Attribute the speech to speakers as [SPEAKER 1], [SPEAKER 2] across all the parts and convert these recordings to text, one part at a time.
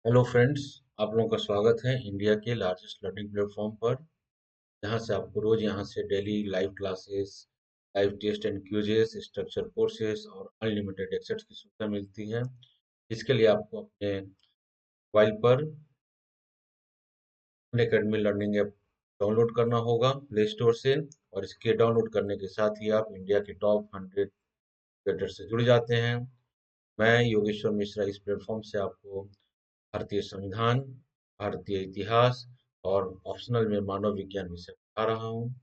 [SPEAKER 1] Hello friends. आप लोगों का स्वागत है इंडिया के लार्जेस्ट लर्निंग प्लेटफॉर्म पर, जहां से आपको रोज यहां से daily live classes, live test and quizzes, structure courses और अनलिमिटेड एक्सेस की सुविधा मिलती है। इसके लिए आपको अपने मोबाइल पर अनअकैडमी लर्निंग ऐप डाउनलोड करना होगा प्ले स्टोर से, और इसके डाउनलोड करने के साथ ही आप इंडिया के टॉप 100 क्रिकेटर से जुड़ जाते हैं। मैं योगेश्वर मिश्रा इस प्लेटफॉर्म से आपको भारतीय संविधान, भारतीय इतिहास और ऑप्शनल में मानव विज्ञान विषय पढ़ा रहा हूँ।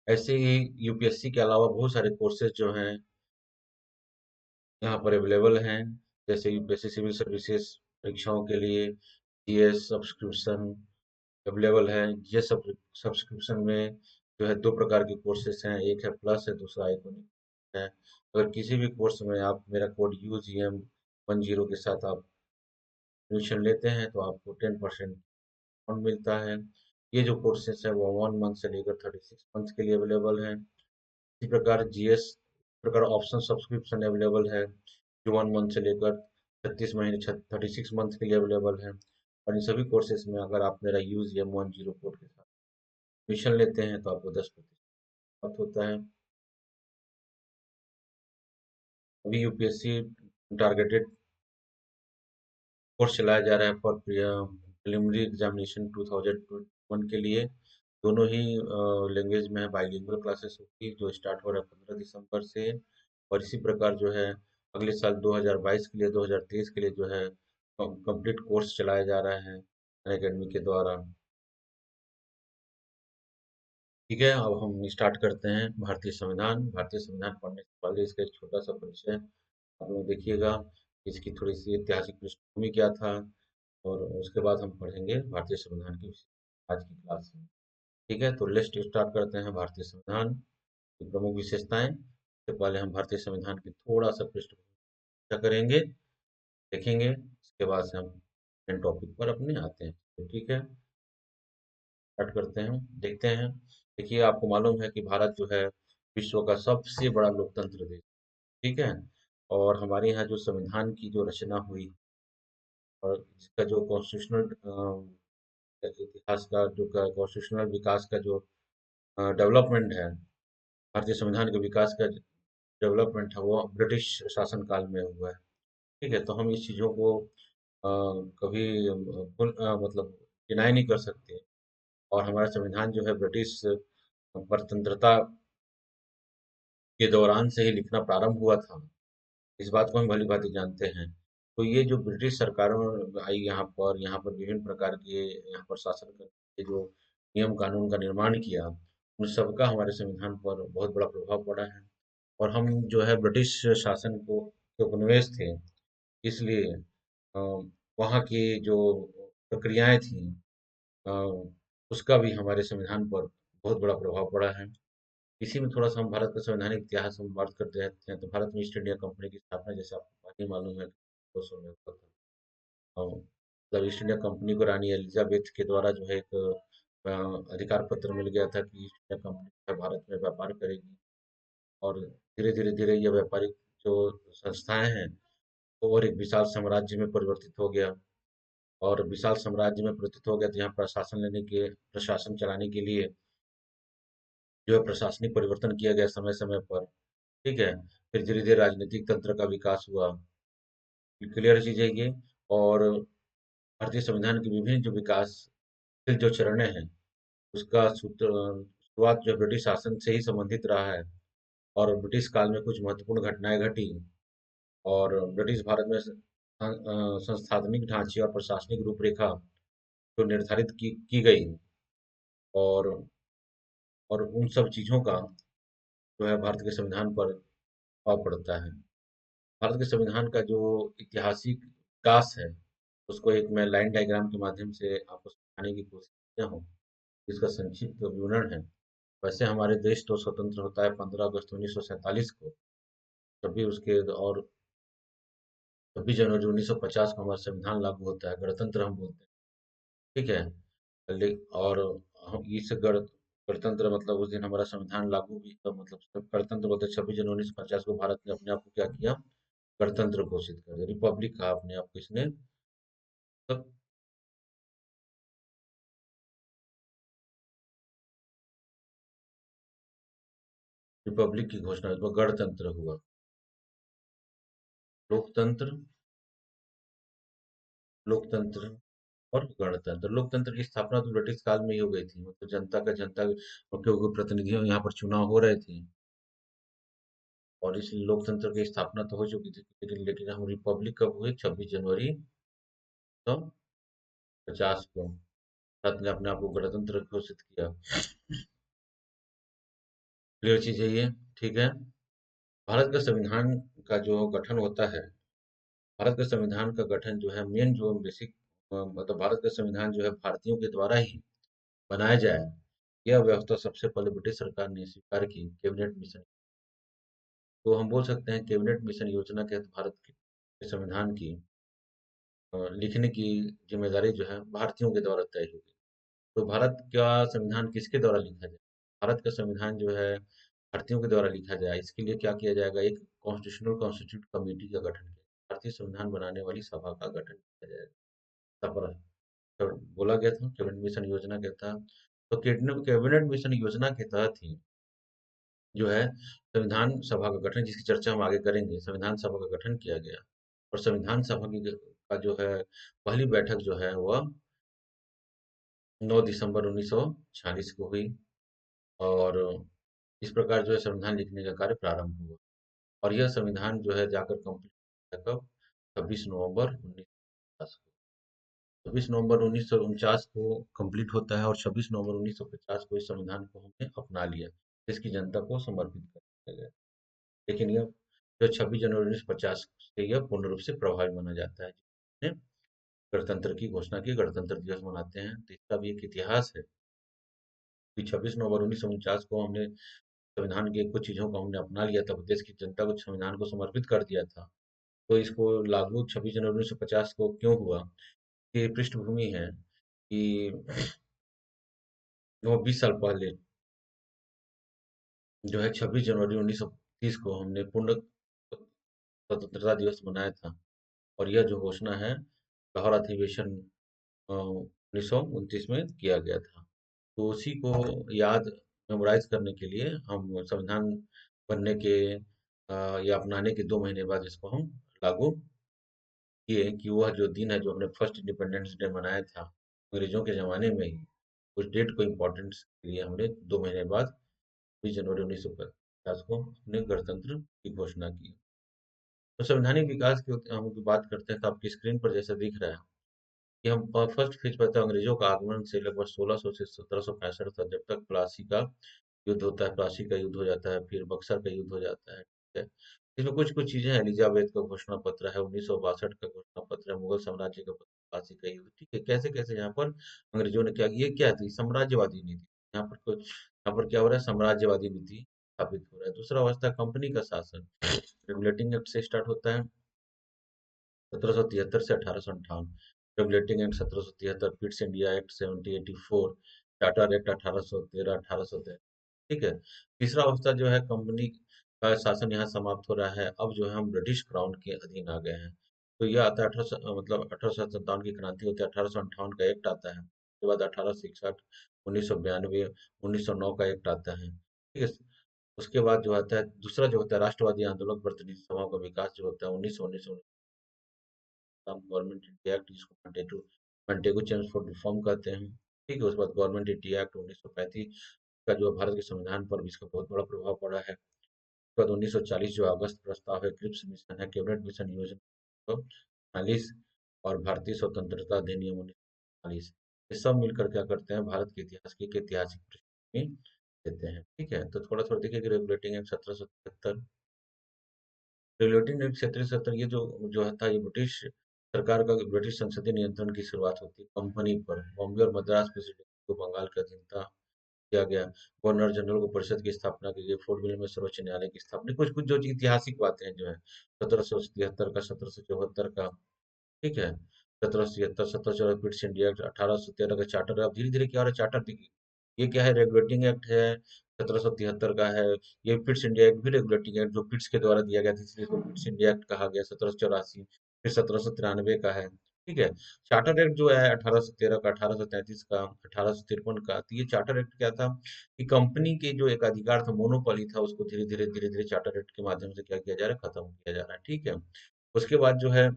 [SPEAKER 1] ऐसे ही यूपीएससी के अलावा बहुत सारे कोर्सेज जो हैं यहाँ पर अवेलेबल हैं, जैसे यूपीएससी सिविल सर्विसेज परीक्षाओं के लिए जीएस सब्सक्रिप्शन अवेलेबल है। जीएस सब्सक्रिप्शन में जो है दो प्रकार के कोर्सेज हैं, एक है प्लस है, दूसरा आइकॉनिक है। अगर किसी भी कोर्स में आप मेरा कोड UGM10 के साथ आप एडमिशन लेते हैं तो आपको 10% डिस्काउंट मिलता है। ये जो कोर्सेस है वो 1 मंथ से लेकर 36 मंथ के लिए अवेलेबल हैं। इसी प्रकार जीएस प्रकार ऑप्शन सब्सक्रिप्शन अवेलेबल है, जो 1 मंथ से लेकर 36 महीने 36 मंथ के लिए अवेलेबल है। और इन सभी कोर्सेज में अगर आप मेरा UGM10 कोड के साथ एडमिशन लेते हैं तो आपको 10% होता है। अभी यूपीएससी टारगेटेड कोर्स चलाया जा रहा है फॉर प्रिलिमिनरी एग्जामिनेशन 2021 के लिए। दोनों ही लैंग्वेज में है, बाइलिंगुअल क्लासेस होगी जो स्टार्ट हो रहा है 15 दिसंबर से। और इसी प्रकार जो है अगले साल 2022 के लिए 2023 के लिए जो है कंप्लीट कोर्स चलाया जा रहा है अनअकैडमी के द्वारा। ठीक है, अब हम स्टार्ट करते हैं। भारतीय संविधान पढ़ने से पहले इसका एक छोटा सा परिचय आप लोग देखिएगा, इसकी थोड़ी सी ऐतिहासिक पृष्ठभूमि क्या था, और उसके बाद हम पढ़ेंगे भारतीय संविधान की आज की क्लास में। ठीक है, तो लेट्स स्टार्ट करते हैं भारतीय संविधान की प्रमुख विशेषताएं। सबसे पहले हम भारतीय संविधान की थोड़ा सा पृष्ठभूमि करेंगे, देखेंगे। इसके बाद से हम मेन टॉपिक पर अपने आते हैं। तो ठीक है, स्टार्ट करते हैं, देखते हैं। देखिए, आपको मालूम है कि भारत जो है विश्व का सबसे बड़ा लोकतंत्र देश, ठीक है। और हमारे यहाँ जो संविधान की जो रचना हुई और इसका जो कॉन्स्टिट्यूशनल इतिहास का जो कॉन्स्टिट्यूशनल विकास का जो डेवलपमेंट है, भारतीय संविधान के विकास का डेवलपमेंट है, वो ब्रिटिश शासनकाल में हुआ है। ठीक है, तो हम इस चीज़ों को कभी मतलब डिनाई नहीं कर सकते। और हमारा संविधान जो है ब्रिटिश परतंत्रता के दौरान से ही लिखना प्रारंभ हुआ था, इस बात को हम भली भांति जानते हैं। तो ये जो ब्रिटिश सरकारों आई यहाँ पर विभिन्न प्रकार के यहाँ पर शासन करके जो नियम कानून का निर्माण किया, उन सबका हमारे संविधान पर बहुत बड़ा प्रभाव पड़ा है। और हम जो है ब्रिटिश शासन को के उपनिवेश थे, इसलिए अ, वहाँ की जो प्रक्रियाएं थी, अ, उसका भी हमारे संविधान पर बहुत बड़ा प्रभाव पड़ा है। इसी में थोड़ा सा हम भारत का संवैधानिक इतिहास हम बात करते रहते हैं, तो भारत में ईस्ट इंडिया कंपनी की स्थापना जैसे आपको पहले ही मालूम है 200 में हुआ था। मतलब ईस्ट इंडिया कंपनी को रानी एलिजाबेथ के द्वारा जो है एक अधिकार पत्र मिल गया था कि ईस्ट इंडिया कंपनी जो है भारत में व्यापार करेगी। और धीरे धीरे ये व्यापारिक जो संस्थाएं हैं वो और एक विशाल साम्राज्य में परिवर्तित हो गया। और विशाल साम्राज्य में परिवर्तित हो गया तो यहाँ प्रशासन चलाने के लिए जो है प्रशासनिक परिवर्तन किया गया समय समय पर। ठीक है, फिर धीरे धीरे राजनीतिक तंत्र का विकास हुआ। क्लियर चीज है ये। और भारतीय संविधान के विभिन्न जो विकासशील जो चरणें हैं, उसका शुरुआत जो ब्रिटिश शासन से ही संबंधित रहा है। और ब्रिटिश काल में कुछ महत्वपूर्ण घटनाएं घटी, और ब्रिटिश भारत में संस्थानिक ढांचे और प्रशासनिक रूपरेखा जो निर्धारित की गई। और उन सब चीजों का जो है भारत के संविधान पर प्रभाव पड़ता है। भारत के संविधान का जो ऐतिहासिक विकास है, उसको एक मैं लाइन डायग्राम के माध्यम से आपको समझाने की कोशिश किया हूँ, जिसका संक्षिप्त विवरण है। वैसे हमारे देश तो स्वतंत्र होता है 15 अगस्त 1947 को, तभी उसके और 26 जनवरी 1950 को हमारा संविधान लागू होता है, गणतंत्र हम बोलते हैं। ठीक है, और हम इस गणतंत्र मतलब उस दिन हमारा संविधान लागू भी, तो मतलब गणतंत्र बोलते 26 जनवरी 1950 को भारत ने अपने आप को क्या किया, गणतंत्र घोषित कर दिया, रिपब्लिक कहा अपने आप को इसने। तब रिपब्लिक की घोषणा हुई, तो गणतंत्र हुआ। लोकतंत्र, लोकतंत्र और गणतंत्र। लोकतंत्र की स्थापना तो ब्रिटिश काल में ही हो गई थी, मतलब जनता क्योंकि प्रतिनिधियों यहाँ पर चुनाव हो रहे थे, और इसलिए लोकतंत्र की स्थापना तो हो चुकी थी, लेकिन हम रिपब्लिक कब हुए? 26 जनवरी 1950 को भारत ने अपने आप को गणतंत्र घोषित किया। क्लियर चीज है ये? ठीक है। भारत का संविधान का जो गठन होता है, भारत के संविधान का गठन जो है, मेन जो बेसिक मतलब भारत का संविधान जो है भारतीयों के द्वारा ही बनाया जाए, यह व्यवस्था सबसे पहले ब्रिटिश सरकार ने स्वीकार की, कैबिनेट मिशन। तो हम बोल सकते हैं कैबिनेट मिशन योजना के तहत भारत के संविधान की लिखने की जिम्मेदारी जो है भारतीयों के द्वारा तय हुई। तो भारत का संविधान किसके द्वारा लिखा जाए? भारत का संविधान जो है भारतीयों के द्वारा लिखा जाए, इसके लिए क्या किया जाएगा? एक कॉन्स्टिट्यूट कमेटी का गठन किया, भारतीय संविधान बनाने वाली सभा का गठन किया जाएगा। सफर तो बोला गया था कैबिनेट मिशन योजना के तहत। तो कैबिनेट मिशन योजना के तहत ही जो है संविधान सभा का गठन, जिसकी चर्चा हम आगे करेंगे, संविधान सभा का गठन किया गया। और संविधान सभा की का जो है पहली बैठक जो है वह 9 दिसंबर 1946 को हुई। और इस प्रकार जो है संविधान लिखने का कार्य प्रारंभ हुआ, और यह संविधान जो है जाकर कंप्लीट कब? 26 नवंबर 1950 को। 26 नवंबर 1949 को कंप्लीट होता है, और 26 नवंबर 1950 को इस संविधान को हमने अपना लिया, इसकी जनता को समर्पित कर दिया गया। लेकिन यह जो 26 जनवरी 1950 से यह पूर्ण रूप से प्रभावी माना जाता है, जिसने गणतंत्र की घोषणा की, गणतंत्र दिवस मनाते हैं। तो इसका भी एक इतिहास है कि 26 नवंबर 1949 को हमने संविधान की कुछ चीज़ों को हमने अपना लिया था, देश की जनता को संविधान को समर्पित कर दिया था। तो इसको लागू 26 जनवरी 1950 को क्यों हुआ? ये पृष्ठभूमि है कि वो 20 साल पहले जो है 26 जनवरी 1930 को हमने पूर्ण स्वतंत्रता दिवस मनाया था। और यह जो घोषणा है लाहौर अधिवेशन 1929 में किया गया था। तो उसी को याद मेमोराइज करने के लिए हम संविधान बनने के या अपनाने के 2 महीने बाद इसको हम लागू किए, कि वह जो दिन है जो हमने फर्स्ट इंडिपेंडेंस डे मनाया था अंग्रेजों के ज़माने में ही, उस डेट को इम्पोर्टेंस के लिए हमने 2 महीने बाद 20 जनवरी 1950 को अपने गणतंत्र की घोषणा की। तो संवैधानिक विकास की हम बात करते हैं, तो आपकी स्क्रीन पर जैसा दिख रहा है कि हम फर्स्ट फेज पर, तो अंग्रेजों का आगमन से लगभग 1600 से 1765 तक, जब तक प्लासी का युद्ध होता है, प्लासी का युद्ध हो जाता है, फिर बक्सर का युद्ध हो जाता है, ठीक है। इसमें कुछ कुछ चीजें हैं, एलिजाबेथ का घोषणा पत्र है, 1962 का घोषणा पत्र है, मुगल साम्राज्य का प्लासी का युद्ध, ठीक है। कैसे कैसे यहाँ पर अंग्रेजों ने क्या, ये क्या थी? साम्राज्यवादी नीति। यहाँ पर कुछ, यहाँ पर क्या हो रहा है? साम्राज्यवादी नीति स्थापित हो रहा है। दूसरा अवस्था कंपनी का शासन, रेगुलेटिंग एक्ट से स्टार्ट होता है 1773 से 1858। Regulating act 1773, Pitt's India act 1784, charter act 1813, 1813, ठीक है। तीसरा अवस्था जो है कंपनी का शासन यहाँ समाप्त हो रहा है, अब जो है हम ब्रिटिश क्राउन के अधीन आ गए हैं। तो यह आता है 1800, मतलब 1857 की क्रांति होती है, 1858 का एक्ट आता है, उसके बाद 1861, 1992, 1909 का एक्ट आता है, ठीक है। उसके बाद जो आता है दूसरा जो होता है राष्ट्रवादी आंदोलन, प्रतिनिधि सभाओं का विकास जो होता है 1919, गवर्नमेंट इंडिया एक्ट, जिसको मंटेगू चेम्स फॉर रिफॉर्म कहते हैं, ठीक है। उसके बाद गवर्नमेंट इंडिया एक्ट 1935 का जो भारत के संविधान पर भी इसका बहुत बड़ा प्रभाव पड़ा है। उसके बाद 1940 जो अगस्त प्रस्ताव है, क्रिप्स मिशन है, कैबिनेट मिशन योजना 1940, और भारतीय स्वतंत्रता अधिनियम 1940, ये सब मिलकर क्या करते हैं? भारत के इतिहास की एक ऐतिहासिक पृष्ठभूमि देते हैं, ठीक है। तो थोड़ा थोड़ा देखिए कि रेगुलेटिंग एक्ट 1773, रेगुलेटिंग एक्ट 1770, ये जो जो था, ये ब्रिटिश सरकार का, ब्रिटिश संसदीय नियंत्रण की शुरुआत होती है कंपनी पर। बॉम्बे और मद्रास प्रेसिडेंसी को बंगाल का अधीनता किया गया। गवर्नर जनरल को परिषद की स्थापना की गई। फोर्ट विलियम में सर्वोच्च न्यायालय की स्थापना, कुछ कुछ जो ऐतिहासिक बातें हैं जो है 1773 का, 1774 का, ठीक है। 1776, 1774 पिट्स इंडिया एक्ट, 1813 का चार्टर। अब धीरे धीरे क्या हो रहा है? चार्टर देखिए, ये क्या है? रेगुलेटिंग एक्ट है, 1773 का है। ये पिट्स इंडिया एक्ट भी रेगुलेटिंग एक्ट, जो पिट्स के द्वारा दिया गया था, इसलिए इसको पिट्स इंडिया एक्ट कहा गया, 1784। फिर 1793 का है, ठीक है। चार्टर एक्ट जो है 1813 का, 1833 का, 1853 का, तो ये चार्टर एक्ट क्या था कि कंपनी के जो एक अधिकार था, मोनोपोली था, उसको धीरे धीरे चार्टर एक्ट के माध्यम से क्या किया जा रहा है, खत्म किया जा रहा है। ठीक है। उसके बाद जो है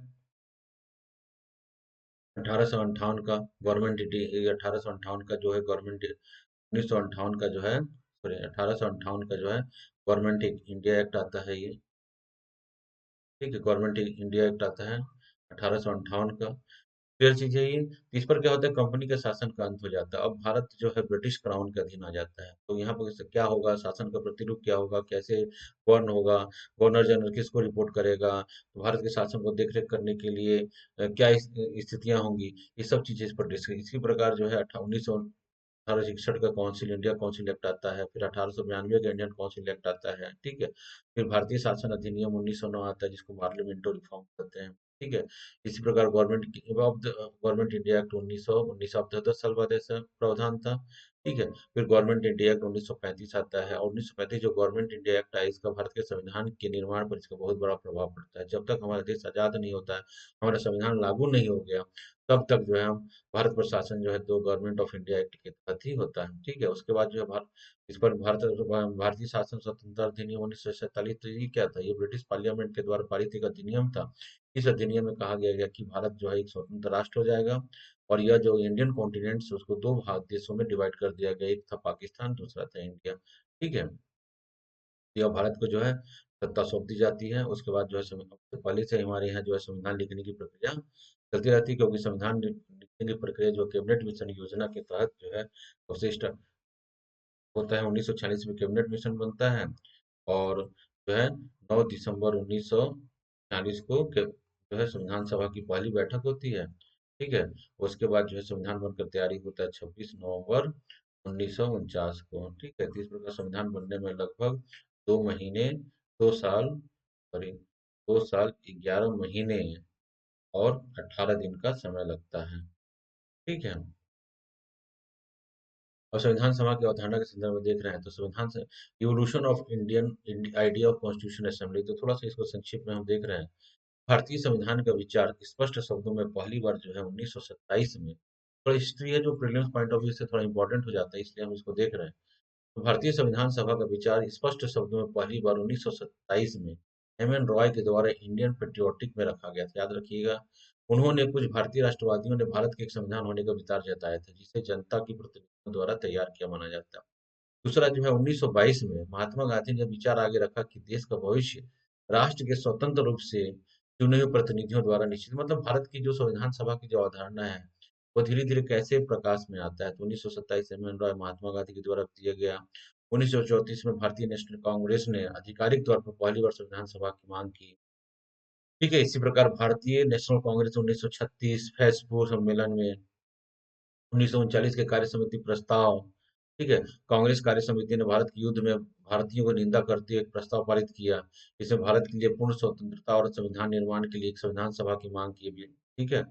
[SPEAKER 1] 1858 का गवर्नमेंट, 1858 का जो है गवर्नमेंट, 1958 का जो है, सॉरी 1858 का जो है गवर्नमेंट इंडिया एक्ट आता है ये। ठीक है, गवर्नमेंट इंडिया एक्ट आता है 1858 का। क्लियर चीज है ये। तो इस पर क्या होता है, कंपनी के शासन का अंत हो जाता है। अब भारत जो है ब्रिटिश क्राउन के अधीन आ जाता है। तो यहाँ पर क्या होगा, शासन का प्रतिरूप क्या होगा, कैसे गवर्न होगा, गवर्नर जनरल किसको रिपोर्ट करेगा, तो भारत के शासन को देखरेख करने के लिए क्या स्थितियां होंगी, ये सब चीजें इस पर डिस्कस। इसी प्रकार जो है 1861 का काउंसिल, इंडिया काउंसिल एक्ट आता है। फिर 1892 का इंडियन काउंसिल एक्ट आता है। ठीक है। फिर भारतीय शासन अधिनियम 1909 आता है, जिसको पार्लियामेंटो रिफॉर्म कहते हैं। ठीक है। इसी प्रकार गवर्नमेंट इंडिया एक्ट 1919 अब 10 साल बाद ऐसा प्रावधान था। ठीक है। फिर गवर्नमेंट इंडिया एक्ट 1935 आता है, और 1935 जो गवर्नमेंट इंडिया एक्ट है, इसका भारत के संविधान के निर्माण पर इसका बहुत बड़ा प्रभाव पड़ता है। जब तक हमारा देश आजाद नहीं होता है, हमारा संविधान लागू नहीं हो गया, तब तक जो है हम भारत पर शासन जो है दो गवर्नमेंट ऑफ इंडिया एक्ट के तहत ही होता है। ठीक है। उसके बाद जो है इस पर भारतीय शासन स्वतंत्रता अधिनियम 1947, तो ये क्या था, ये ब्रिटिश पार्लियामेंट के द्वारा पारित एक अधिनियम था। इस अधिनियम में कहा गया कि भारत जो है एक स्वतंत्र राष्ट्र हो जाएगा, और यह जो इंडियन कॉन्टिनेंट है उसको दो भाग देशों में डिवाइड कर दिया गया, एक था पाकिस्तान, दूसरा था इंडिया। ठीक है। यह भारत को जो है सत्ता सौंप दी जाती है। उसके बाद जो है पहले से हमारे यहाँ जो है संविधान लिखने की प्रक्रिया चलती रहती है, क्योंकि संविधान लिखने की प्रक्रिया जो कैबिनेट मिशन योजना के तहत जो है सबसे स्टार्ट होता है। 1946 में कैबिनेट मिशन बनता है, और जो है 9 दिसंबर 1940 को जो है संविधान सभा की पहली बैठक होती है। ठीक है। उसके बाद जो है संविधान बनकर तैयारी होता है 26 नवंबर 1949 को। ठीक है। तो इस प्रकार संविधान बनने में लगभग 2 महीने, 2 साल, सॉरी 2 साल 11 महीने और 18 दिन का समय लगता है। ठीक है। और संविधान सभा की अवधारणा के संदर्भ में देख रहे हैं, तो संविधान से evolution of Indian idea of constitution assembly, तो थोड़ा सा इसको संक्षिप्त में हम देख रहे हैं। भारतीय संविधान का विचार स्पष्ट शब्दों में पहली बार जो है 1927 में, थोड़ा हिस्ट्री है जो प्रीलिम्स पॉइंट ऑफ व्यू से थोड़ा इंपॉर्टेंट हो जाता है, इसलिए हम इसको देख रहे हैं। तो भारतीय संविधान सभा का विचार स्पष्ट शब्दों में पहली बार 1927 में एम एन रॉय के द्वारा इंडियन पेट्रियोटिक में रखा गया था। याद रखिएगा, उन्होंने, कुछ भारतीय राष्ट्रवादियों ने भारत के एक संविधान होने का विचार जताया था, जिसे जनता की प्रतिनिधियों द्वारा तैयार किया माना जाता है। दूसरा जो है 1922 में महात्मा गांधी ने विचार आगे रखा कि देश का भविष्य राष्ट्र के स्वतंत्र रूप से चुने हुए प्रतिनिधियों द्वारा निश्चित, मतलब भारत की जो संविधान सभा की जो अवधारणा है, वो धीरे धीरे कैसे प्रकाश में आता है। तो 1927 में रॉय महात्मा गांधी के द्वारा दिया गया। 1934 में भारतीय नेशनल कांग्रेस ने आधिकारिक तौर पर पहली बार संविधान सभा की मांग की। ठीक है। इसी प्रकार भारतीय नेशनल कांग्रेस 1936 फैसपुर सम्मेलन में, 1939 के कार्य समिति प्रस्ताव, ठीक है, कांग्रेस कार्य समिति ने भारत के युद्ध में भारतीयों को निंदा करते हुए एक प्रस्ताव पारित किया, जिसमें भारत के लिए पूर्ण स्वतंत्रता और संविधान निर्माण के लिए एक संविधान सभा की मांग की भी। ठीक है।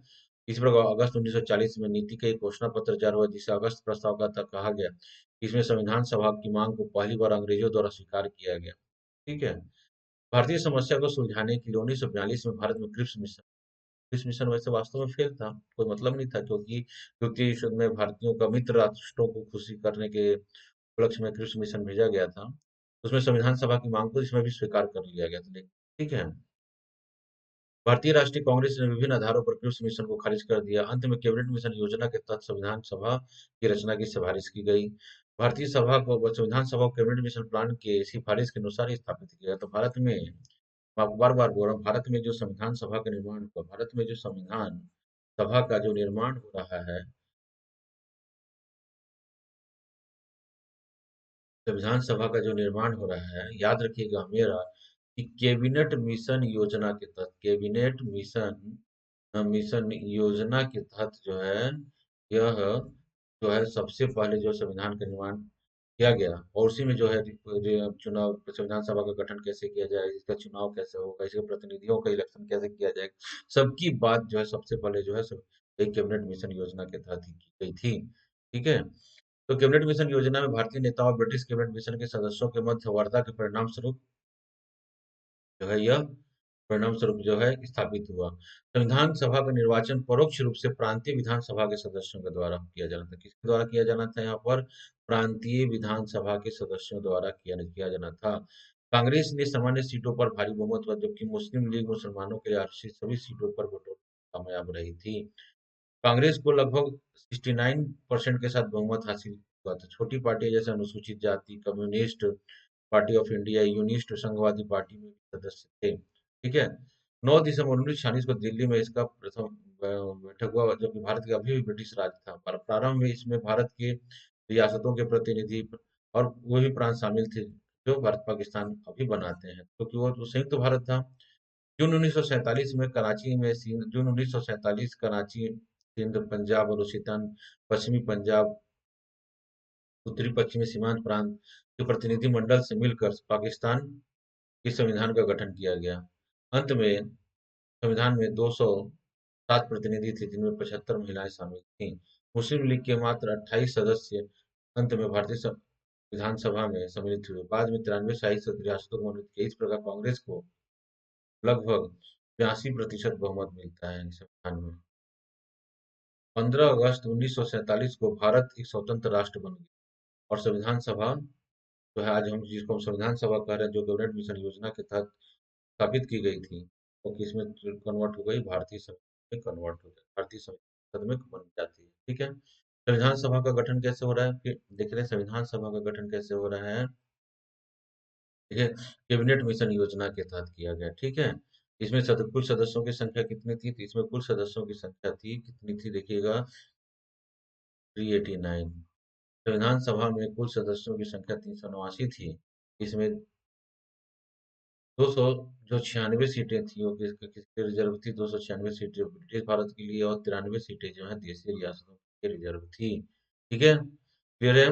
[SPEAKER 1] इसी प्रकार अगस्त 1940 में नीति का एक घोषणा पत्र जारी हुआ, जिसे अगस्त प्रस्ताव का कहा गया। इसमें संविधान सभा की मांग को पहली बार अंग्रेजों द्वारा स्वीकार किया गया। ठीक है। भारतीय समस्या को सुलझाने के लिए 1942 में भारत में क्रिप्स मिशन, इस मिशन वैसे वास्तव में फेल था, कोई मतलब नहीं था, क्योंकि द्वितीय विश्व युद्ध में भारतीयों का मित्र राष्ट्रों को खुशी करने के उपलक्ष्य में क्रिप्स मिशन भेजा गया था। उसमें संविधान सभा की मांग को इसमें भी स्वीकार कर लिया गया था। ठीक है। भारतीय राष्ट्रीय कांग्रेस ने विभिन्न आधारों पर क्रिप्स मिशन को खारिज कर दिया। अंत में कैबिनेट मिशन योजना के तहत संविधान सभा की रचना की सिफारिश की गई। भारतीय सभा को संविधान सभा को कैबिनेट मिशन प्लान के सिफारिश के अनुसार ही स्थापित किया। तो भारत में, मैं आपको बार बार बोल रहा हूँ, भारत में जो संविधान सभा का निर्माण हुआ, भारत में जो संविधान सभा का जो निर्माण हो रहा है, संविधान सभा का जो निर्माण हो रहा है, याद रखिएगा मेरा, कि कैबिनेट मिशन योजना के तहत, कैबिनेट मिशन मिशन योजना के तहत जो है, यह जो है सबसे पहले जो संविधान का निर्माण किया गया, और उसी में जो है चुनाव, संविधान सभा का गठन कैसे किया जाए, इसका चुनाव कैसे होगा, इसके प्रतिनिधियों का इलेक्शन कैसे किया जाएगा, सबकी बात जो है सबसे पहले जो है एक कैबिनेट मिशन योजना के तहत ही की गई थी। ठीक है। तो कैबिनेट मिशन योजना में भारतीय नेताओं और ब्रिटिश कैबिनेट मिशन के सदस्यों के मध्य वार्ता के परिणाम स्वरूप जो है यह परिणाम स्वरूप जो है स्थापित हुआ। संविधान सभा का निर्वाचन परोक्ष रूप से प्रांतीय विधानसभा के सदस्यों के द्वारा किया जाना था। किसके द्वारा किया जाना था? यहाँ पर प्रांतीय विधानसभा के सदस्यों द्वारा किया किया जाना था। कांग्रेस ने सामान्य सीटों पर भारी बहुमत हुआ, जबकि मुस्लिम लीग मुसलमानों के लिए आरक्षित सभी सीटों पर वोटों कामयाब रही थी। कांग्रेस को लगभग 69% के साथ बहुमत हासिल हुआ था। छोटी पार्टियां जैसे अनुसूचित जाति, communist party of India, Unionist Samajwadi party में भी सदस्य थे। ठीक है। 9 दिसंबर 1946 को दिल्ली में इसका प्रथम बैठक हुआ, जबकि भारत का अभी भी ब्रिटिश राज था। पर प्रारंभ में इसमें भारत के रियासतों के प्रतिनिधि और वो भी प्रांत शामिल थे जो भारत पाकिस्तान अभी बनाते हैं, क्योंकि वो तो संयुक्त भारत था। जून 1947 में कराची में जून 1947 कराची, सिंध, पंजाब, बलूचिस्तान, पश्चिमी पंजाब, उत्तरी पश्चिमी सीमांत प्रांत के प्रतिनिधिमंडल से मिलकर पाकिस्तान के संविधान का गठन किया गया। अंत में संविधान में 207 प्रतिनिधि थे, जिनमें 75 महिलाएं शामिल थीं। मुस्लिम लीग के मात्र 28 सदस्य अंत में भारतीय विधानसभा में सम्मिलित हुए। बाद में 93 शाही रियासतों को मनोनीत किया। इस प्रकार कांग्रेस को लगभग 82% बहुमत मिलता है संविधान में। 15 अगस्त 1947 को भारत एक स्वतंत्र राष्ट्र बन गया और संविधान सभा जो है, आज हम जिसको हम संविधान सभा कह रहे हैं, जो कैबिनेट मिशन योजना के तहत स्थापित की गई थी, वो किसमें कन्वर्ट हो गई? भारतीय संविधान में कन्वर्ट हो गई, भारतीय संसद में बन जाती है। ठीक है। संविधान सभा का गठन कैसे हो रहा है? कि देख रहे हैं संविधान सभा का गठन कैसे हो रहा है। ठीक है। कैबिनेट मिशन योजना के तहत किया गया। ठीक है। इसमें कुल सदस्यों की संख्या कितनी थी? तो इसमें कुल सदस्यों की संख्या थी, कितनी थी देखिएगा, 389। संविधान सभा में कुल सदस्यों की संख्या 389 थी। इसमें 200 जो 96 सीटें थी वो किसके रिजर्व थी? 296 सीटें ब्रिटिश भारत के लिए और 93 सीटें जो है देशी रियासतों के रिजर्व थी। ठीक है। क्लियर है।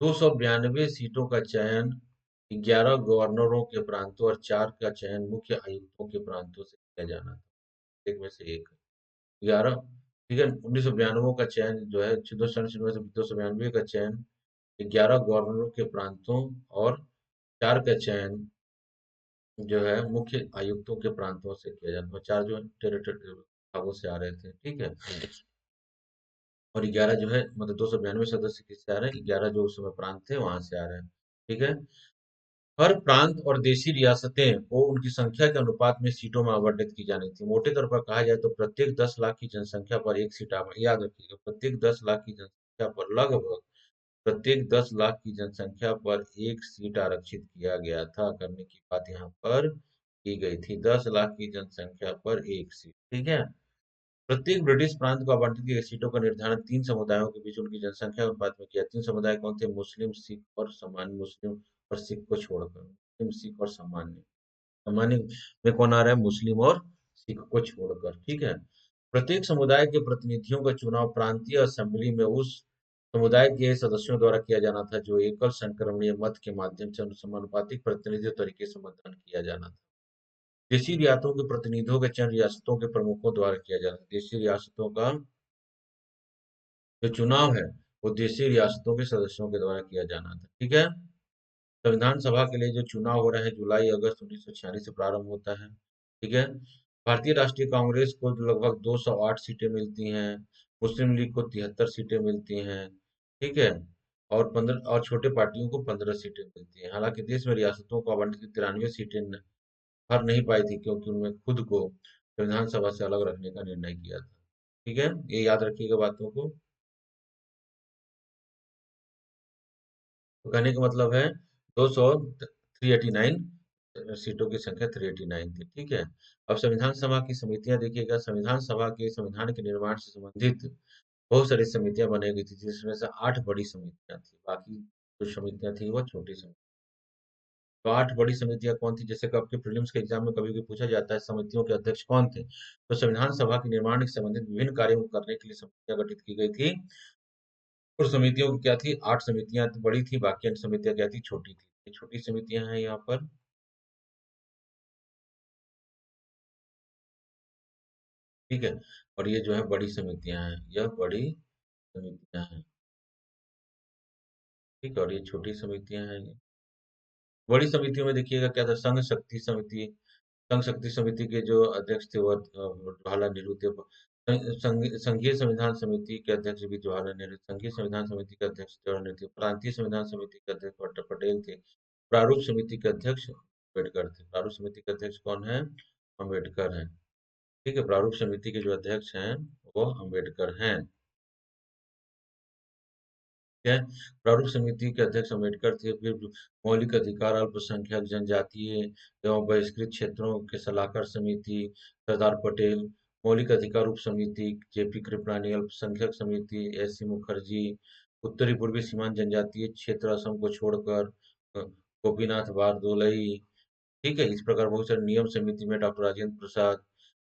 [SPEAKER 1] 292 सीटों का चयन 11 गवर्नरों के प्रांतों और 4 का चयन मुख्य आयुक्तों के प्रांतों से किया जाना था। एक में से एक 11। ठीक है। 1992 का चयन जो है, 292 का चयन 11 गवर्नरों के प्रांतों और 4 का चयन जो है मुख्य आयुक्तों के प्रांतों से किया जाता है। 4 जो टेरिटरी भागों से आ रहे थे। ठीक है। और 11 जो है, मतलब 292 सदस्य किससे आ रहे हैं? 11 जो उस समय प्रांत थे वहां से आ रहे हैं। ठीक है। हर प्रांत और देशी रियासतें को उनकी संख्या के अनुपात में सीटों में आवंटित की जानी थी। मोटे तौर पर कहा जाए तो प्रत्येक 10 लाख की जनसंख्या पर एक सीट याद रखिएगा, प्रत्येक 10 लाख की जनसंख्या पर लगभग प्रत्येक 10 लाख की जनसंख्या पर एक सीट आरक्षित किया गया था, करने की बात यहाँ पर की गई थी। 10 लाख की जनसंख्या पर एक सीट। ठीक है। प्रत्येक ब्रिटिश प्रांत को आवंटित की गई सीटों का निर्धारण 3 समुदायों के बीच उनकी जनसंख्या के अनुपात में किया। 3 समुदाय कौन थे? मुस्लिम, सिख और सामान्य। मुस्लिम और सिख को छोड़कर, मुस्लिम, सिख और सामान्य। सामान्य में कौन आ रहा है? मुस्लिम और सिख को छोड़कर। ठीक है। प्रत्येक समुदाय के प्रतिनिधियों का चुनाव प्रांतीय असेंबली में उस समुदाय के सदस्यों द्वारा किया जाना था, जो एकल संक्रमणीय मत के माध्यम से समानुपातिक प्रतिनिधित्व तरीके से मतदान किया जाना था। देशी रियासतों के प्रतिनिधियों का चयन रियासतों के प्रमुखों द्वारा किया जाता है। देशी रियासतों का जो चुनाव है वो देशी रियासतों के सदस्यों के द्वारा किया जाना था। ठीक है। संविधान सभा के लिए जो चुनाव हो रहा है, जुलाई अगस्त 1946 से प्रारंभ होता है। ठीक है। भारतीय राष्ट्रीय कांग्रेस को लगभग 208 सीटें मिलती हैं। मुस्लिम लीग को 73 सीटें मिलती हैं। ठीक है। और 15 और छोटे पार्टियों को 15 सीटें मिलती हैं। हालांकि देश में रियासतों को आवंटित 93 सीटें भर नहीं पाई थी, क्योंकि उन्होंने खुद को संविधान सभा से अलग रखने का निर्णय किया था। ठीक है। ये याद रखिएगा बातों को। तो कहने का मतलब है 200 389 सीटों की संख्या 389 थी। ठीक है। अब संविधान सभा की समितियां देखिएगा। संविधान सभा के संविधान के निर्माण से संबंधित बहुत सारी समितियां बनाई गई थी, जिसमें से 8 बड़ी समितियां थी, बाकी जो समितियां थी वो छोटी समितियां। तो 8 बड़ी समितियां कौन थी? जैसे कि आपके प्रीलिम्स के एग्जाम में कभी भी पूछा जाता है समितियों के अध्यक्ष कौन थे, तो संविधान सभा के निर्माण से संबंधित विभिन्न कार्यों को करने के लिए समितियां गठित की गई थी। और समितियों की क्या थी? 8 समितियां तो बड़ी थी, बाकी अन्य समितियां क्या थी? छोटी थी। ये छोटी समितियां हैं यहाँ पर। ठीक है। और ये जो है बड़ी समितियां हैं, यह बड़ी समितियां हैं। ठीक है। और ये छोटी समितियां हैं ये। बड़ी समितियों में देखिएगा क्या था, संघ शक्ति समिति के जो अध्यक्ष थे वह जवाहरलाल नेहरू थे। संघीय संविधान समिति के अध्यक्ष भी जवाहरलाल नेहरू, संघीय संविधान समिति के अध्यक्ष जवाहरलाल नेहरू थे। प्रांतीय संविधान समिति के अध्यक्ष पटेल थे। प्रारूप समिति के अध्यक्ष अम्बेडकर थे। प्रारूप समिति के अध्यक्ष कौन है? अम्बेडकर हैं। ठीक है, प्रारूप समिति के जो अध्यक्ष हैं वो अम्बेडकर हैं। है। प्रारूप समिति के अध्यक्ष अम्बेडकर थे। फिर मौलिक अधिकार अल्पसंख्यक जनजातीय एवं बहिष्कृत क्षेत्रों के सलाहकार समिति सरदार पटेल। मौलिक अधिकार उप समिति जेपी कृपलानी। अल्पसंख्यक समिति एस सी मुखर्जी। उत्तरी पूर्वी सीमांत जनजातीय क्षेत्र असम को छोड़कर गोपीनाथ बारदोलई। ठीक है, इस प्रकार बहुत सारे नियम समिति में डॉक्टर राजेंद्र प्रसाद।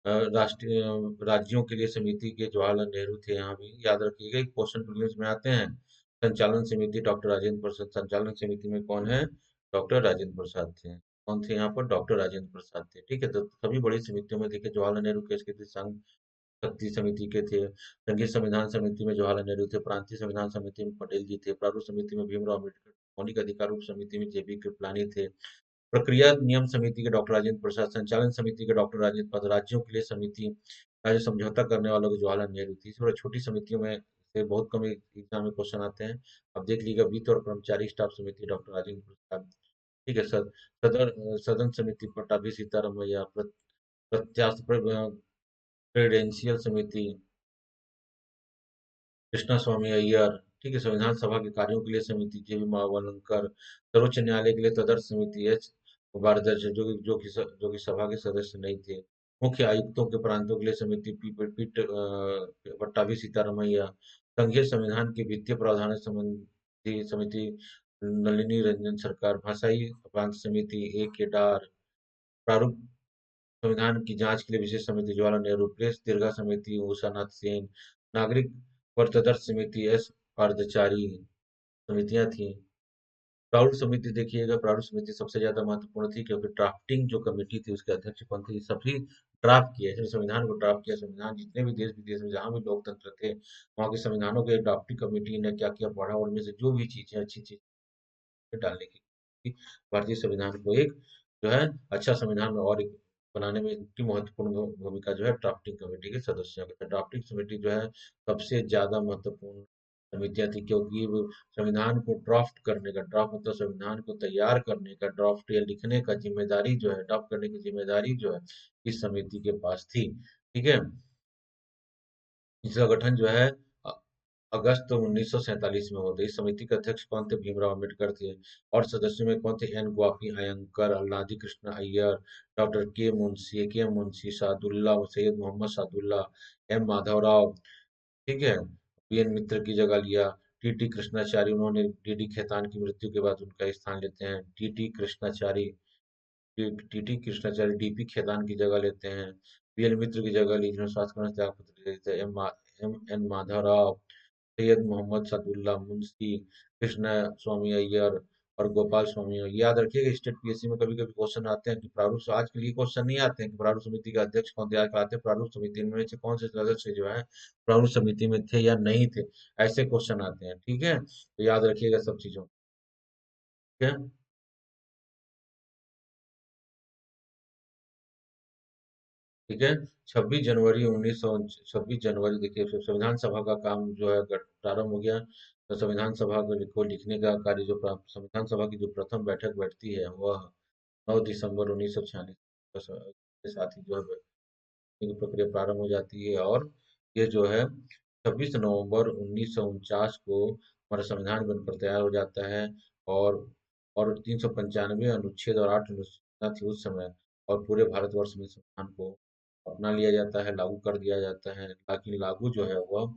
[SPEAKER 1] राष्ट्रीय राज्यों के लिए समिति के जवाहरलाल नेहरू थे। यहाँ भी याद रखिएगा, क्वेश्चन प्रीलिम्स में आते हैं। संचालन समिति डॉक्टर राजेंद्र प्रसाद। संचालन समिति में कौन है? डॉक्टर राजेंद्र प्रसाद थे। कौन थे यहाँ पर? डॉक्टर राजेंद्र प्रसाद थे। ठीक है, तो सभी बड़ी समितियों में देखिए जवाहरलाल नेहरू केस के थे, संघ शक्ति समिति के थे। संघीय संविधान समिति में जवाहरलाल नेहरू थे। प्रांतीय संविधान समिति में पटेल जी थे। प्रारूप समिति में भीमराव अम्बेडकर। मौलिक अधिकार उप समिति में जेपी कृपलानी थे। प्रक्रिया नियम समिति के डॉक्टर राजेंद्र प्रसाद। संचालन समिति के डॉक्टर राजेंद्र प्रसाद। राज्यों के लिए समिति राज्य समझौता करने वालों को जवाहरलाल नेहरू थी। इस तरह छोटी समितियों में से बहुत कम एग्जाम में क्वेश्चन आते हैं। अब देख लीजिएगा, वित्त और कर्मचारी स्टाफ समिति डॉक्टर राजेंद्र प्रसाद। ठीक है सर। सदन समिति पट्टाभी सीतारामैया। प्रत्यास्थ प्रेसिडेंशियल समिति कृष्णा स्वामी अय्यर। ठीक है, संविधान सभा के कार्यों के लिए समिति जेबी मावलंकर। सर्वोच्च न्यायालय के लिए तदर्थ समिति एच भारद्वाज, जो कि सभा के सदस्य नहीं थे। मुख्य आयुक्तों के प्रांतों के लिए समिति पट्टाभी सीतारामैया। संघीय संविधान के वित्तीय प्रावधान संबंधी समिति नलिनी रंजन सरकार। भाषाई प्रांत समिति ए के डार। प्रारूप संविधान की जांच के लिए विशेष समिति जवाहरलाल नेहरू। प्रेस दीर्घा समिति उषा नाथ सेन। नागरिक वरदत्त समिति एस पारदचारी। समितियां थी। प्रारूप समिति देखिएगा, प्रारूप समिति सबसे ज्यादा महत्वपूर्ण थी क्योंकि ड्राफ्टिंग जो कमेटी थी उसके अध्यक्ष कौन थे? सभी ड्राफ्ट किए, इसने संविधान को ड्राफ्ट किया। संविधान जितने भी देश विदेश में जहां भी लोकतंत्र थे वहां के संविधानों के ड्राफ्टिंग कमेटी ने क्या किया? पढ़ा और उनमें से जो भी चीजें अच्छी चीज डालने की भारतीय संविधान को एक जो है अच्छा संविधान और एक बनाने में इनकी महत्वपूर्ण भूमिका जो है ड्राफ्टिंग कमेटी के सदस्यों की। ड्राफ्टिंग कमेटी जो है सबसे ज्यादा महत्वपूर्ण समितियां थी क्योंकि वो संविधान को ड्राफ्ट मतलब संविधान को तैयार करने का, ड्राफ्ट या लिखने का जिम्मेदारी जो है, ड्राफ्ट करने की जिम्मेदारी जो है इस समिति के पास थी। ठीक है, इसका गठन जो है अ- अगस्त 1947 में होता है। इस समिति के अध्यक्ष कौन थे? भीमराव अम्बेडकर थे। और सदस्यों में कौन थे? एन ग्वाफी अयंकर, अल्लादी कृष्ण अय्यर, डॉक्टर के एम मुंशी, सादुल्ला सैयद मोहम्मद सादुल्ला, एम माधवराव। ठीक है, पीएन मित्र की जगह लिया। टीटी कृष्णाचारी, उन्होंने डीडी खेतान की मृत्यु के बाद उनका स्थान लेते हैं। टीटी कृष्णाचार्य डीपी खेतान की जगह लेते हैं। पीएल मित्र की जगह ली, जिन्होंने स्वास्थ्य कल्याण त्याग पत्र लिखे थे। एम एन माधवराव, सैयद मोहम्मद सादुल्ला, मुंशी कृष्ण स्वामी अय्यर और गोपाल स्वामी अय्यर। याद रखिएगा, स्टेट पीएससी में कभी कभी क्वेश्चन आते हैं कि प्रारूप से आज के लिए क्वेश्चन नहीं आते हैं कि प्रारूप समिति का अध्यक्ष कौन थे, आज आते हैं प्रारूप समिति में से कौन से सदस्य जो है प्रारूप समिति में थे या नहीं थे, ऐसे क्वेश्चन आते हैं। ठीक है, तो याद रखिएगा सब चीजों। ठीक है। 26 जनवरी देखिए, फिर संविधान सभा का काम जो है प्रारंभ हो गया। तो संविधान सभा को लिखने का कार्य जो संविधान सभा की जो प्रथम बैठक बैठती है वह 9 दिसंबर 1946 के साथ ही जो है की प्रक्रिया प्रारंभ हो जाती है। और ये जो है 26 नवंबर 1949 को हमारा संविधान बनकर तैयार हो जाता है। और 395 अनुच्छेद और 8 अनुसूचियां थी उस समय। और पूरे भारतवर्ष में संविधान को अपना लिया जाता है, लागू कर दिया जाता है। ताकि लागू जो है वह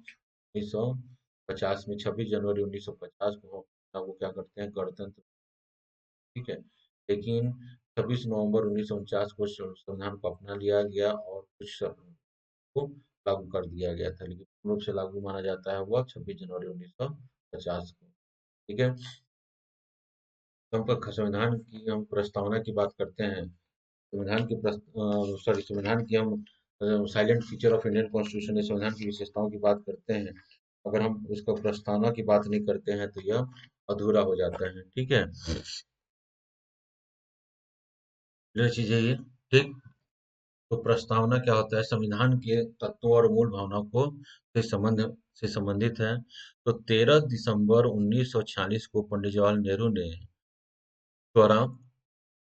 [SPEAKER 1] 1950 में 26 जनवरी 1950 को लागू क्या करते हैं? गणतंत्र। ठीक है, लेकिन 26 नवंबर 1949 को संविधान को अपना लिया गया और कुछ को लागू कर दिया गया था, लेकिन पूर्ण रूप से लागू माना जाता है वह 26 जनवरी 1950 को। ठीक है, तो हम संविधान की हम प्रस्तावना की बात करते हैं। संविधान की हम silent feature of Indian constitution, संविधान की विशेषताओं की बात करते हैं। अगर हम उसका प्रस्तावना की बात नहीं करते हैं तो यह अधूरा हो जाता है। ठीक है, ये चीज है ये। ठीक। तो प्रस्तावना क्या होता है? संविधान के तत्वों और मूल भावनाओं को से संबंधित है। तो 13 दिसंबर 1946 को पंडित जवाहरलाल नेहरू ने द्वारा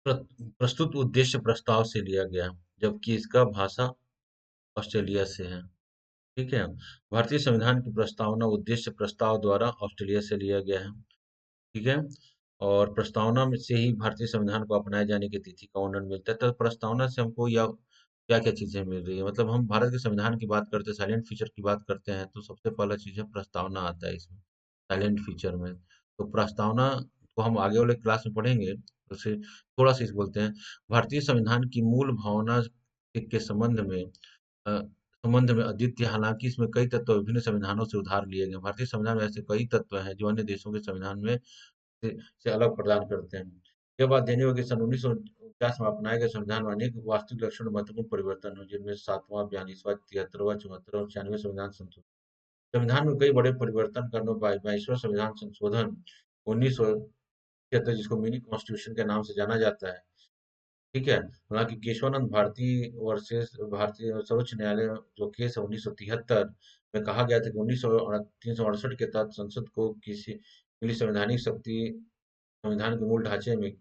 [SPEAKER 1] प्रस्तुत उद्देश्य प्रस्ताव से लिया गया, जबकि इसका भाषा ऑस्ट्रेलिया से है। ठीक है। भारतीय संविधान की प्रस्तावना उद्देश्य प्रस्ताव द्वारा ऑस्ट्रेलिया से लिया गया है। ठीक है। और प्रस्तावना में से ही भारतीय संविधान को अपनाए जाने की तिथि का वर्णन मिलता है। तो प्रस्तावना से हमको यह क्या क्या चीजें मिल रही है, मतलब हम भारत के संविधान की बात करते हैं, साइलेंट फीचर की बात करते हैं, तो सबसे पहला चीज है प्रस्तावना आता है इसमें, साइलेंट फीचर में। तो प्रस्तावना को हम आगे वाले क्लास में पढ़ेंगे, तो उसे थोड़ा सा इस बोलते हैं। भारतीय संविधान की मूल भावना के संबंध में अद्वितीय, हालांकि इसमें कई तत्व विभिन्न संविधानों से उधार लिए गए। भारतीय संविधान में ऐसे कई तत्व हैं जो अन्य देशों के संविधान में से अलग प्रदान करते हैं। यह बात ध्यान होगी कि सन 1949 में अपनाए गए संविधान में अनेक वास्तविक लक्षण और महत्वपूर्ण परिवर्तन हुए, जिनमें 7वां, 42वां, 73वां, 74वां और 96वां संविधान संशोधन। संविधान में कई बड़े परिवर्तन करने और 22वां संविधान संशोधन 1973, जिसको मिनी कॉन्स्टिट्यूशन के नाम से जाना जाता है। ठीक है। हालांकि केशवानंद भारती वर्सेस भारतीय सर्वोच्च न्यायालय जो केस है 1973 में कहा गया था कि 368 के तहत संसद को किसी मिली संवैधानिक शक्ति संविधान के मूल ढांचे में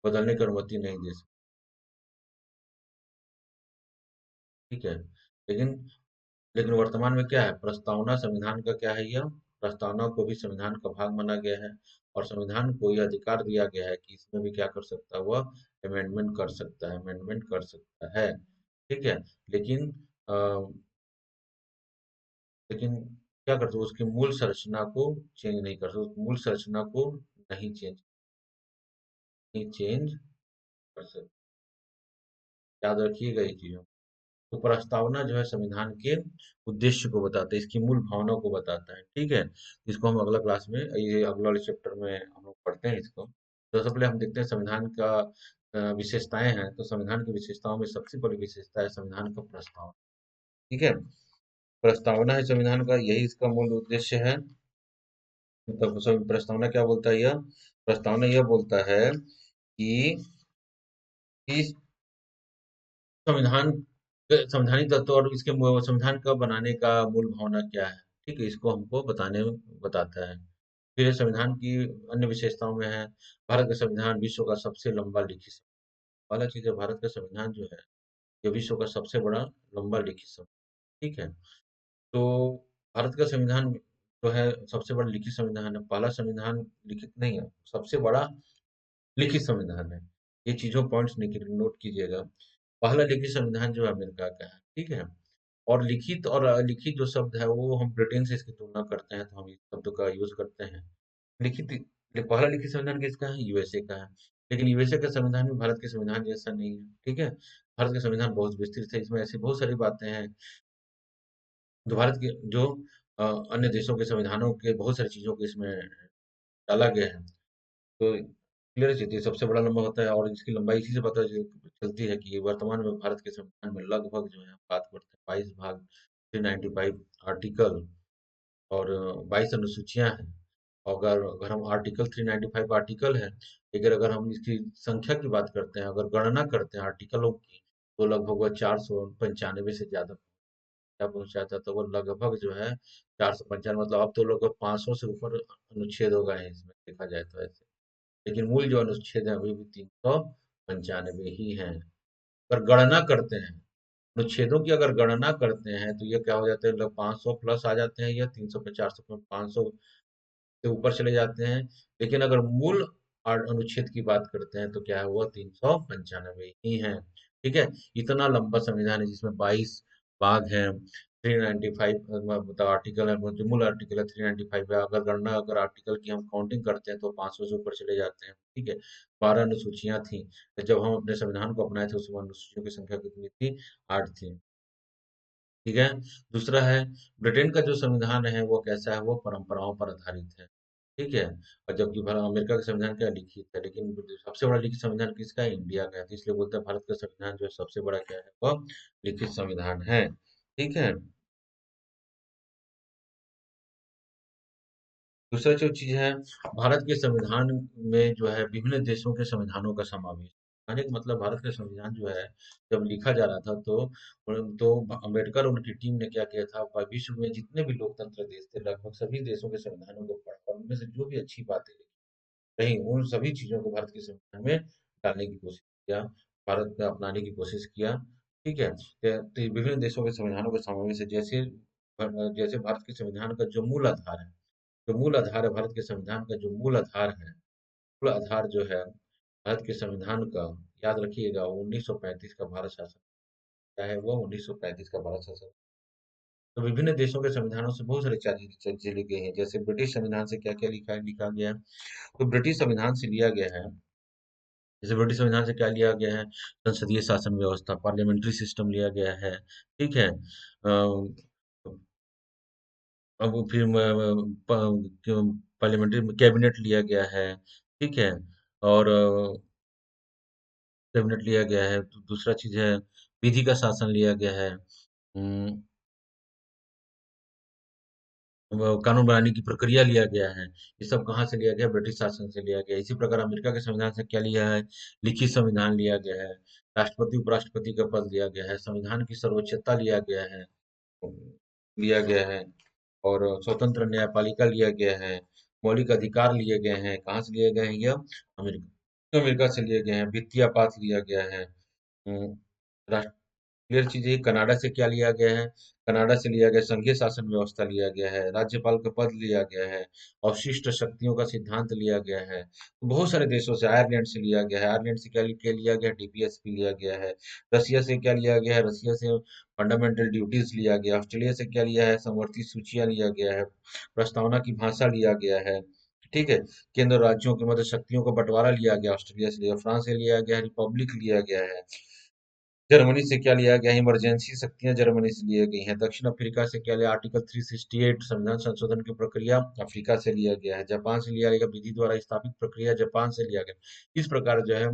[SPEAKER 1] बदलने की अनुमति नहीं दे सकती। ठीक है। लेकिन लेकिन वर्तमान में क्या है? प्रस्तावना संविधान का क्या है? यह प्रस्तावना को भी संविधान का भाग माना गया है, और संविधान को यह अधिकार दिया गया है कि इसमें भी क्या कर सकता है वह? अमेंडमेंट कर सकता है। ठीक है। लेकिन अ, लेकिन क्या करते हो, उसकी मूल संरचना को चेंज नहीं कर सकते, उस मूल संरचना को नहीं चेंज कर सकते। याद रखिएगा ये चीजों। तो प्रस्तावना जो है संविधान के उद्देश्य को बताता है, इसकी मूल भावना को बताता है। ठीक है। इसको हम अगला क्लास में, ये अगला वाले चैप्टर में हम लोग पढ़ते हैं इसको। तो सबसे पहले हम देखते हैं संविधान का विशेषताएं हैं। तो संविधान की विशेषताओं में सबसे बड़ी विशेषता है संविधान का प्रस्ताव। ठीक है। प्रस्तावना है संविधान का, यही इसका मूल उद्देश्य है। मतलब प्रस्तावना क्या बोलता है यह? प्रस्तावना यह बोलता है कि इस संविधान संवैधानिक तत्व और इसके संविधान का बनाने का मूल भावना क्या है। ठीक है, इसको हमको बताता है। फिर संविधान की अन्य विशेषताओं में है, भारत का संविधान विश्व का सबसे लंबा लिखित पहला चीज है, भारत का संविधान जो है ये विश्व का सबसे बड़ा लंबा लिखित संविधान। ठीक है। तो भारत का संविधान जो है सबसे बड़ा लिखित संविधान है। पहला संविधान लिखित नहीं है, सबसे बड़ा लिखित संविधान है। ये चीजों पॉइंट्स नोट कीजिएगा। पहला लिखित संविधान जो है अमेरिका का है। ठीक है। और लिखित और अलिखित जो शब्द है वो हम ब्रिटेन से इसकी तुलना करते हैं, तो हम इस शब्द का यूज करते हैं। लिखित पहला लिखित संविधान किसका है? यूएसए का है। लेकिन यूएसए का संविधान भी भारत के संविधान जैसा नहीं है। ठीक है। भारत का संविधान बहुत विस्तृत है, इसमें ऐसी बहुत सारी बातें हैं जो भारत के जो अन्य देशों के संविधानों के बहुत सारी चीजों को इसमें डाला गया है। तो क्लियर चीज़ है, सबसे बड़ा लंबा होता है, और इसकी लंबाई इसी से पता चलती है कि वर्तमान में भारत के संविधान में लगभग जो है बात करते हैं 22 भाग, 395 आर्टिकल और 22 अनुसूचियां हैं। और अगर अगर हम आर्टिकल 395 आर्टिकल है, लेकिन अगर हम इसकी संख्या की बात करते हैं, अगर गणना करते हैं आर्टिकलों की, तो लगभग वह 495 से ज्यादा क्या पहुंच जाता है। तो वो लगभग जो है 495, मतलब अब तो लगभग 500 से ऊपर अनुच्छेद हो गए हैं इसमें, देखा जाए तो ऐसे। लेकिन मूल जो अनुच्छेद है अभी भी 395 ही है। अगर गणना करते हैं अनुच्छेदों की, अगर गणना करते हैं तो ये क्या हो जाते हैं, लोग 500 प्लस आ जाते हैं, या 350, 500 से ऊपर चले जाते हैं। लेकिन अगर मूल अनुच्छेद की बात करते हैं तो क्या है, वो 395 ही है। ठीक है। इतना लंबा संविधान है जिसमें 22 भाग हैं, 395 मतलब आर्टिकल है, जो मूल आर्टिकल है 395 है। अगर आर्टिकल की हम काउंटिंग करते हैं तो 500 से ऊपर चले जाते हैं। ठीक है। 12 अनुसूचियां थी जब हम अपने संविधान को अपनाए थे, उस समय अनुसूचियों की संख्या कितनी थी? 8 थी। ठीक है। दूसरा है, ब्रिटेन का जो संविधान है वो कैसा है? वो परंपराओं पर आधारित है। ठीक है। और जबकि अमेरिका का संविधान क्या लिखित है, लेकिन सबसे बड़ा लिखित संविधान किसका है? इंडिया का है। तो इसलिए बोलते हैं भारत का संविधान जो है सबसे बड़ा क्या है? वह लिखित संविधान है। ठीक है। दूसरा जो चीज है, भारत के संविधान में जो है विभिन्न देशों के संविधानों का समावेश कहने का मतलब भारत का संविधान जो है जब लिखा जा रहा था तो अम्बेडकर और उनकी टीम ने क्या किया था, विश्व में जितने भी लोकतंत्र देश थे लगभग सभी देशों के संविधानों को पढ़ा और उनमें से जो भी अच्छी बातें रही उन सभी चीजों को भारत के संविधान में डालने की कोशिश किया, भारत में अपनाने की कोशिश किया। ठीक है, तो विभिन्न देशों के संविधानों का समावेश है, जैसे भारत के संविधान का जो मूल आधार है, जो मूल आधार है भारत के संविधान का जो मूल आधार है, मूल आधार जो है भारत के संविधान का, याद रखिएगा, वो 1935 का भारत शासन, क्या है वो 1935 का भारत शासन। तो विभिन्न देशों के संविधानों से बहुत सारी चीजें ली गई हैं, जैसे ब्रिटिश संविधान से क्या क्या लिखा गया है। तो ब्रिटिश संविधान से लिया गया है, जैसे ब्रिटिश संविधान से क्या लिया गया है, संसदीय शासन व्यवस्था, पार्लियामेंट्री सिस्टम लिया गया है। ठीक है, अब फिर पार्लियामेंट्री कैबिनेट लिया गया है। ठीक है, और कैबिनेट लिया गया है, तो दूसरा चीज है विधि का शासन लिया गया है। कानून बनाने की प्रक्रिया लिया गया है। ये सब कहाँ से लिया गया? ब्रिटिश शासन से लिया गया। इसी प्रकार अमेरिका के संविधान से क्या लिया है? लिखित संविधान लिया गया है। राष्ट्रपति उपराष्ट्रपति का पद लिया गया है। संविधान की सर्वोच्चता लिया गया है। और स्वतंत्र न्यायपालिका लिया गया है। मौलिक अधिकार लिए गए हैं। कहाँ से लिए गए हैं? यह अमेरिका अमेरिका से लिए गए हैं। वित्तीय आपात लिया गया है। हम्म, क्लियर चीज़ है। कनाडा से क्या लिया गया है? कनाडा से लिया गया संघीय शासन व्यवस्था लिया गया है, राज्यपाल का पद लिया गया है, अवशिष्ट शक्तियों का सिद्धांत लिया गया है। तो बहुत सारे देशों से, आयरलैंड से लिया गया है, आयरलैंड से क्या लिया गया? डीपीएसपी लिया गया है। रसिया से क्या लिया गया है? रसिया से फंडामेंटल ड्यूटीज लिया गया। ऑस्ट्रेलिया से क्या लिया है? समवर्ती सूचियां लिया गया है। प्रस्तावना की भाषा लिया गया है। ठीक है, केंद्र राज्यों के मध्य शक्तियों का बंटवारा लिया गया, ऑस्ट्रेलिया से लिया। फ्रांस से लिया गया रिपब्लिक लिया गया है। जर्मनी से क्या लिया गया? इमरजेंसी शक्तियां जर्मनी से ली गई हैं। दक्षिण अफ्रीका से क्या लिया? आर्टिकल 368 संविधान संशोधन की प्रक्रिया अफ्रीका से लिया गया है। जापान से लिया गया विधि द्वारा स्थापित प्रक्रिया जापान से लिया गया। इस प्रकार जो है,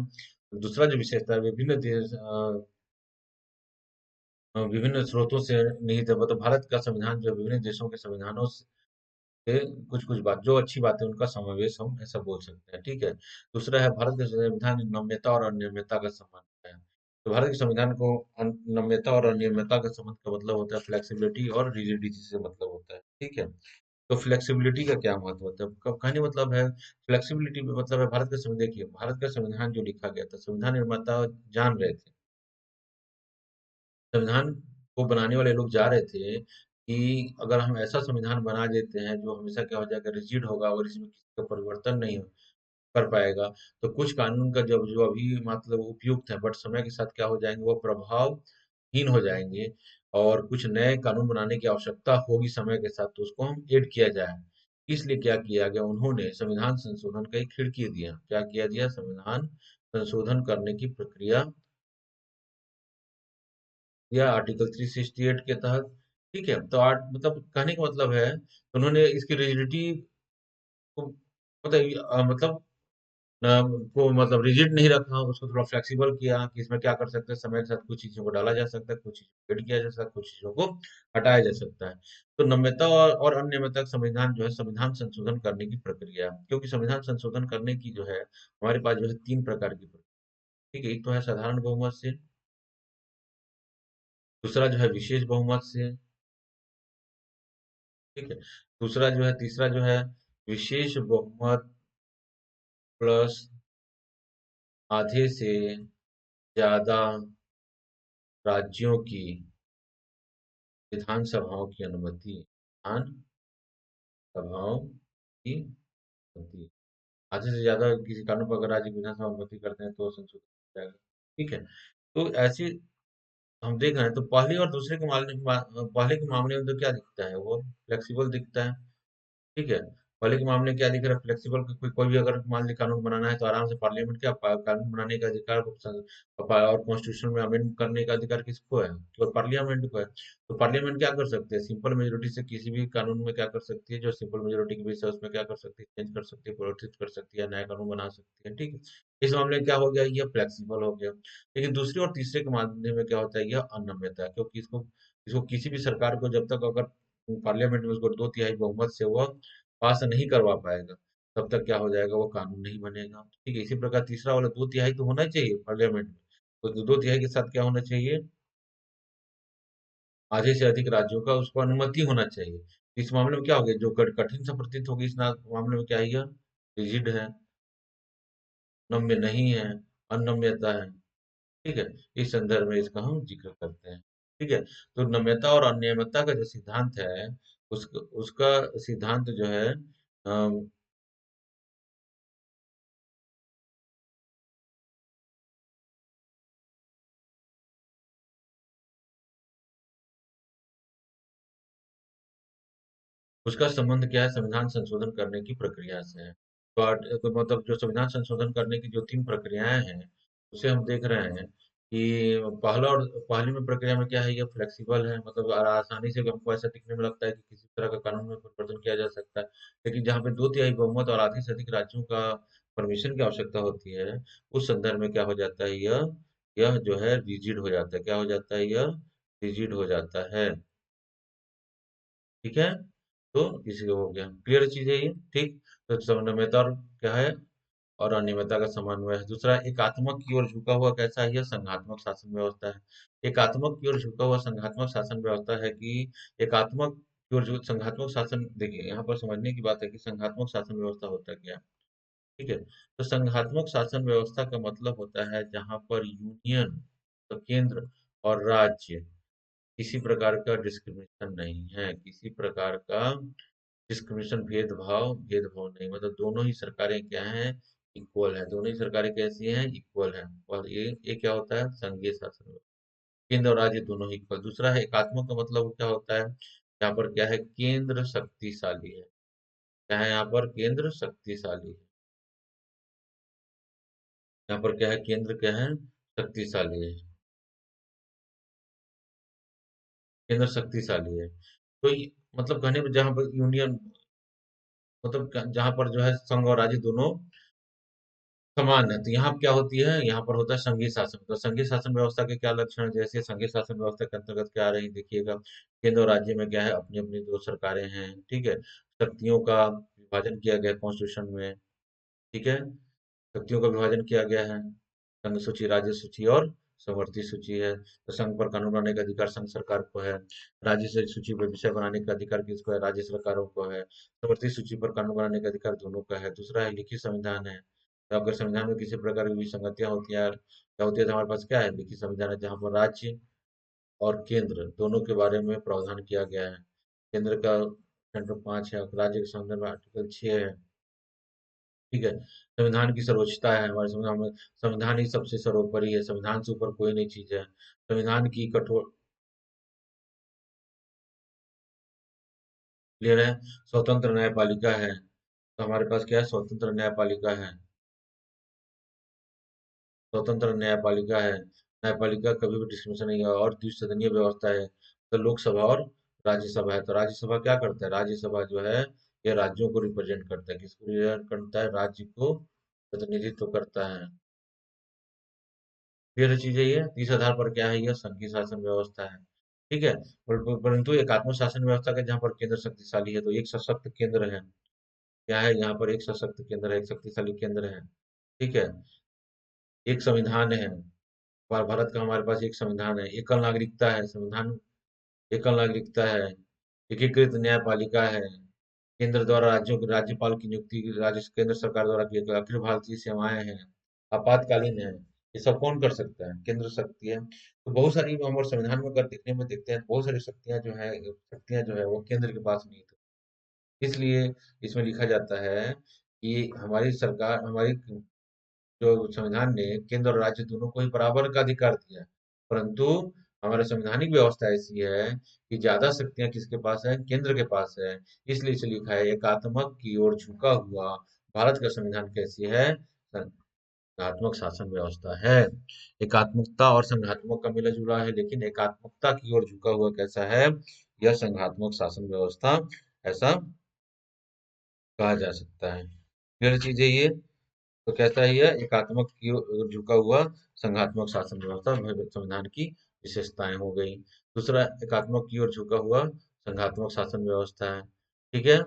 [SPEAKER 1] दूसरा जो विशेषता है, विभिन्न स्रोतों से निहित है। मतलब भारत का संविधान जो है, विभिन्न देशों के संविधानों से कुछ कुछ बात जो अच्छी बात है उनका समावेश हम ऐसा बोल सकते हैं। ठीक है, दूसरा है भारत के संविधान में नम्यता और अनियमितता का संबंध है। तो भारत के संविधान को नम्यता और अनियमितता का संबंध का मतलब होता है फ्लेक्सिबिलिटी और रिजिडिटी से मतलब होता है। ठीक है, तो फ्लेक्सिबिलिटी का क्या महत्व होता है? कहने मतलब है, फ्लेक्सिबिलिटी में मतलब है, भारत का संविधान देखिए, भारत का संविधान जो लिखा गया था, संविधान निर्माता जान रहे थे, संविधान को बनाने वाले लोग जा रहे थे कि अगर हम ऐसा संविधान बना देते हैं जो हमेशा क्या हो जाएगा, रिजिड होगा और इसमें किसी का परिवर्तन नहीं कर पाएगा, तो कुछ कानून का जब जो अभी मतलब उपयुक्त है बट समय के साथ क्या हो जाएंगे, वो प्रभावहीन हो जाएंगे और कुछ नए कानून बनाने की आवश्यकता होगी समय के साथ, तो उसको हम ऐड किया जाए। इसलिए क्या किया गया, उन्होंने संविधान संशोधन का एक खिड़की दिया। क्या किया दिया? संविधान संशोधन करने की प्रक्रिया या आर्टिकल 368 के तहत। ठीक है, तो आर्ट मतलब कहने का मतलब है, उन्होंने इसकी रिजिडिटी को मतलब को मतलब रिजिड नहीं रखा, उसको थोड़ा फ्लेक्सिबल किया कि इसमें क्या कर सकते हैं, समय के साथ कुछ चीजों को डाला जा सकता है, कुछ चीजों को ऐड किया जा सकता है, कुछ चीजों को हटाया जा सकता है। तो नम्यता और अनियमितता संविधान जो है, संविधान संशोधन करने की प्रक्रिया, क्योंकि संविधान संशोधन करने की जो है हमारे पास जो है तीन प्रकार की प्रक्रिया। ठीक है, एक तो है साधारण बहुमत से, दूसरा जो है विशेष बहुमत से। ठीक है, दूसरा जो है, तीसरा जो है विशेष बहुमत प्लस आधे से ज्यादा राज्यों की विधानसभाओं की अनुमति, विधान सभाओं की अनुमति। आधे से ज्यादा किसी कानून पर अगर राज्य विधानसभा अनुमति करते हैं तो संशोधित हो जाएगा। ठीक है, तो ऐसे हम देख रहे हैं, तो पहले के मामले में तो क्या दिखता है, वो फ्लेक्सिबल दिखता है। ठीक है, पहले के मामले में क्या दिख रहा है, फ्लेक्सिबल, कोई भी अगर मान ली कानून बनाना है तो आराम से पार्लियामेंट कानून बनाने का अधिकार और कॉन्स्टिट्यूशन में अमेंड करने का अधिकार किसको है? केवल पार्लियामेंट को है। तो पार्लियामेंट क्या कर सकते हैं, सिंपल मेजोरिटी से किसी भी कानून में क्या कर सकती है, जो सिंपल मेजोरिटी की बेस है उसमें क्या कर सकती है, चेंज कर सकती है, परिवर्तित कर सकती है, नया कानून बना सकती है। ठीक है, इस मामले में क्या हो गया, ये फ्लेक्सिबल हो गया। लेकिन दूसरे और तीसरे के मामले में क्या होता है, यह अनम्यता है, क्योंकि इसको इसको किसी भी सरकार को जब तक अगर पार्लियामेंट में उसको 2/3 बहुमत से वो पास नहीं करवा पाएगा, तब तक क्या हो जाएगा, वो कानून नहीं बनेगा। ठीक है, इसी प्रकार तीसरा वाला 2/3 तो होना ही चाहिए पार्लियामेंट में। तो 2/3 के साथ क्या होना चाहिए, आधे से अधिक राज्यों का उसको अनुमति होना चाहिए। इस मामले में क्या हो गया, जो कठिन सा प्रतीत होगी इस मामले में, क्या है यह रिजिड है, नम्य नहीं है, अनम्यता है। ठीक है, इस संदर्भ में इसका हम जिक्र करते हैं। ठीक है, तो नम्यता और अनियमितता का जो सिद्धांत है, उसका उसका सिद्धांत जो है, अम, उसका संबंध क्या है, संविधान संशोधन करने की प्रक्रिया से है। तो मतलब जो संविधान संशोधन करने की जो 3 प्रक्रियाएं हैं, उसे हम देख रहे हैं कि पहली में प्रक्रिया में क्या है, ये फ्लेक्सिबल है, मतलब आसानी से हमको ऐसा दिखने में लगता है कि किसी तरह का कानून में परिवर्तन किया जा सकता है। लेकिन जहाँ पे 2/3 बहुमत और आधे से अधिक राज्यों का परमिशन की आवश्यकता होती है, उस संदर्भ में क्या हो जाता है, यह जो है रिजिड हो जाता है। क्या हो जाता है, यह रिजिड हो जाता है। ठीक है, तो इसी हो गया, क्लियर चीज है ये। ठीक, तो समन्वयता और क्या है, और अनियमितता का समन्वय है। दूसरा, एकात्मक की ओर झुका हुआ कैसा है, यह संघात्मक शासन व्यवस्था है। एकात्मक की ओर झुका हुआ संघात्मक शासन व्यवस्था है कि एकात्मक की ओर संघात्मक शासन, देखिए यहाँ पर समझने की बात है कि संघात्मक शासन व्यवस्था होता क्या है। ठीक है, तो संघात्मक शासन व्यवस्था का मतलब होता है जहां पर यूनियन, तो केंद्र और राज्य, किसी प्रकार का डिस्क्रिमिनेशन नहीं है, किसी प्रकार का डिस्क्रिमिनेशन, भेदभाव नहीं, मतलब दोनों ही सरकारें क्या हैं, इक्वल है। दोनों ही सरकारें कैसी हैं, इक्वल हैं। और ये क्या होता है, संघीय शासन व्यवस्था। केंद्र और राज्य दोनों ही इक्वल। दूसरा है एकात्मक, का मतलब क्या होता है, यहाँ पर क्या है, केंद्र शक्तिशाली है। क्या है, यहाँ पर केंद्र शक्तिशाली है। यहाँ पर क्या है, केंद्र क्या है, शक्तिशाली है। केंद्र शक्तिशाली है। तो मतलब कहने में, जहां पर यूनियन, मतलब जहां पर जो है संघ और राज्य दोनों समान है, तो यहाँ क्या होती है, यहाँ पर होता है संघीय शासन। तो संघीय शासन व्यवस्था के क्या लक्षण है, जैसे संघीय शासन व्यवस्था के अंतर्गत क्या आ रही है, देखिएगा, केंद्र और राज्य में क्या है, अपनी अपनी दो सरकारें हैं। ठीक है, शक्तियों का विभाजन किया गया कॉन्स्टिट्यूशन में। ठीक है, शक्तियों का विभाजन किया गया है, संघ सूची, राज्य सूची और समवर्ती सूची है। तो संघ पर कानून बनाने का अधिकार संघ सरकार को है। राज्य से सूची पर विषय बनाने का अधिकार किसको है, राज्य सरकारों को है। समवर्ती सूची पर कानून बनाने का अधिकार दोनों का है। दूसरा है लिखित संविधान है। तो अगर संविधान में किसी प्रकार की विसंगतियां होती हैं, क्या होती है, तो हमारे पास क्या है, लिखित संविधान है, जहाँ पर राज्य और केंद्र दोनों के बारे में प्रावधान किया गया है। केंद्र का आर्टिकल 5 है, राज्य के संदर्भ में आर्टिकल 6 है। ठीक है, संविधान की सर्वोच्चता है हमारे संविधान में। संविधान ही सबसे सर्वोपरि है, संविधान से ऊपर कोई नहीं चीज है। संविधान की कठोर, क्लियर है। स्वतंत्र न्यायपालिका है, तो हमारे पास क्या है, स्वतंत्र न्यायपालिका है। स्वतंत्र न्यायपालिका है, न्यायपालिका कभी भी डिस्क्रिमिनेशन नहीं है, और द्विसदनीय व्यवस्था है। तो लोकसभा और राज्यसभा है। तो राज्यसभा क्या करता है, राज्यसभा जो है, ये राज्यों को रिप्रेजेंट करता है। किसको रिप्रेजेंट करता है, राज्य को प्रतिनिधित्व करता है। क्लियर चीज है ये। इस आधार पर क्या है, यह संघीय शासन व्यवस्था है। ठीक है, परंतु एकात्मक शासन व्यवस्था का, जहाँ पर केंद्र शक्तिशाली है, तो एक सशक्त केंद्र है। क्या है, यहाँ पर एक सशक्त केंद्र है, एक शक्तिशाली केंद्र है। ठीक है, एक संविधान है। भारत का हमारे पास एक संविधान है, एकल नागरिकता है, संविधान एकल नागरिकता है। एकीकृत न्यायपालिका है, केंद्र द्वारा राज्यों के राज्यपाल की नियुक्ति राज्य केंद्र सरकार द्वारा की गई। अखिल भारतीय सेवाएं हैं, आपातकालीन है। ये सब कौन कर सकता है, केंद्र शक्ति है। तो बहुत सारी हम और संविधान में अगर देखने में देखते हैं, बहुत सारी शक्तियां जो है वो केंद्र के पास नहीं थी। इसलिए इसमें लिखा जाता है कि हमारी सरकार, हमारी जो संविधान ने केंद्र और राज्य दोनों को ही बराबर का अधिकार दिया है। परंतु हमारा संवैधानिक व्यवस्था ऐसी है कि ज्यादा शक्तियां किसके पास है, केंद्र के पास है। इसलिए इसे लिखा है, एकात्मक की ओर झुका हुआ भारत का संविधान कैसी है, संघात्मक शासन व्यवस्था है। एकात्मकता और संघात्मक का मिला जुला है, लेकिन एकात्मकता की ओर झुका हुआ कैसा है, यह संघात्मक शासन व्यवस्था, ऐसा कहा जा सकता है। क्लियर चीज है ये। तो कैसा है, यह एकात्मक की ओर झुका हुआ संघात्मक शासन व्यवस्था संविधान की विशेषताएं हो गई। दूसरा, एकात्मक की ओर झुका हुआ संघात्मक शासन व्यवस्था है। ठीक है,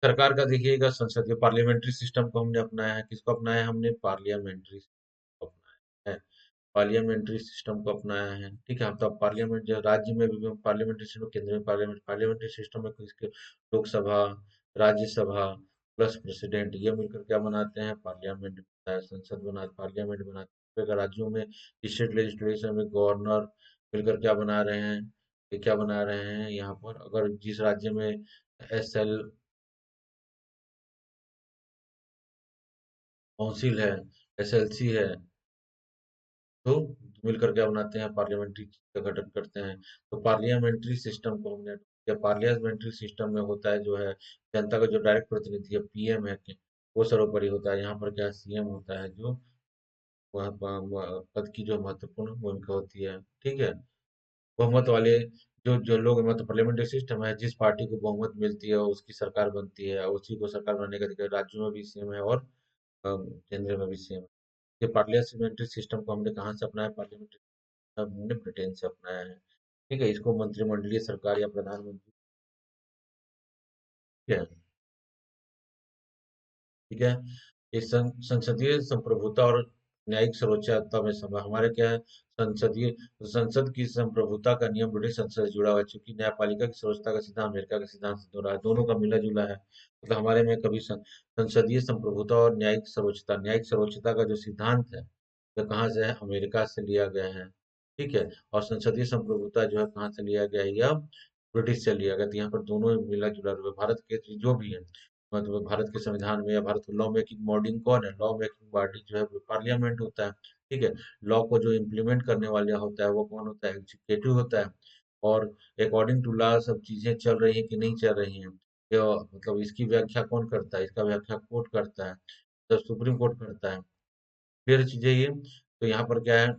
[SPEAKER 1] सरकार का देखिएगा संसदीय पार्लियामेंट्री सिस्टम को हमने अपनाया है। किसको अपनाया है हमने? पार्लियामेंट्री सिस्टम को अपनाया है। पार्लियामेंट्री सिस्टम को अपनाया है। ठीक है, हम तो पार्लियामेंट जो राज्य में भी पार्लियामेंट्री सिस्टम, केंद्र में पार्लियामेंट, पार्लियामेंट्री सिस्टम में किसके? लोकसभा, राज्यसभा प्लस प्रेसिडेंट, ये मिलकर क्या बनाते हैं? पार्लियामेंट बनता है, संसद बना, पार्लियामेंट बनाते हैं। अगर राज्यों में स्टेट लेजिस्लेशन में गवर्नर मिलकर क्या बना रहे हैं? ये क्या बना रहे हैं यहाँ पर? अगर जिस राज्य में एसएल काउंसिल है, एसएलसी है, तो मिलकर क्या बनाते हैं? पार्लियामेंट्री का गठन करते हैं। तो पार्लियामेंट्री सिस्टम को हमने या पार्लियामेंट्री सिस्टम में होता है जो है जनता का जो डायरेक्ट प्रतिनिधि है, पीएम है, वो सर्वोपरि होता है। यहाँ पर क्या सीएम होता है, जो वह पद की जो महत्वपूर्ण भूमिका होती है। ठीक है, बहुमत वाले जो जो लोग, मतलब पार्लियामेंट्री सिस्टम है, जिस पार्टी को बहुमत मिलती है उसकी सरकार बनती है, उसी को सरकार बनाने का अधिकार। राज्यों में भी सेम है और केंद्र में भी सेम है। ये पार्लियामेंट्री सिस्टम को हमने कहाँ से अपनाया? पार्लियामेंट्री हमने ब्रिटेन से अपनाया है। ठीक है, इसको मंत्रिमंडलीय सरकार या प्रधानमंत्री, ठीक है। ठीक है, ये संसदीय संप्रभुता और न्यायिक सर्वोच्चता में हमारे क्या है? संसदीय संसद की संप्रभुता का नियम ब्रिटिश संसद से जुड़ा हुआ है, चूंकि न्यायपालिका की सर्वोच्चता का सिद्धांत अमेरिका के सिद्धांत से जुड़ा है। दोनों का मिला जुला है, मतलब हमारे में कभी संसदीय संप्रभुता और न्यायिक सर्वोच्चता का जो सिद्धांत है, तो कहाँ से है? अमेरिका से लिया गया है। ठीक है, और संसदीय संप्रभुता जो है कहाँ से लिया गया है? यह ब्रिटिश से लिया गया। तो यहाँ पर दोनों मिला जुला हुआ है। भारत के जो भी है, मतलब भारत के संविधान में या भारत के लॉ मेकिंग बॉडी कौन है? लॉ मेकिंग बॉडी जो है वो पार्लियामेंट होता है। ठीक है, लॉ को जो इम्प्लीमेंट करने वाला होता है वो कौन होता है? एग्जीक्यूटिव होता है। और अकॉर्डिंग टू लॉ सब चीजें चल रही हैं कि नहीं चल रही हैं, या मतलब इसकी व्याख्या कौन करता है? इसका व्याख्या कोर्ट करता है, तो सुप्रीम कोर्ट करता है। फिर चीजें ये, तो यहाँ पर क्या है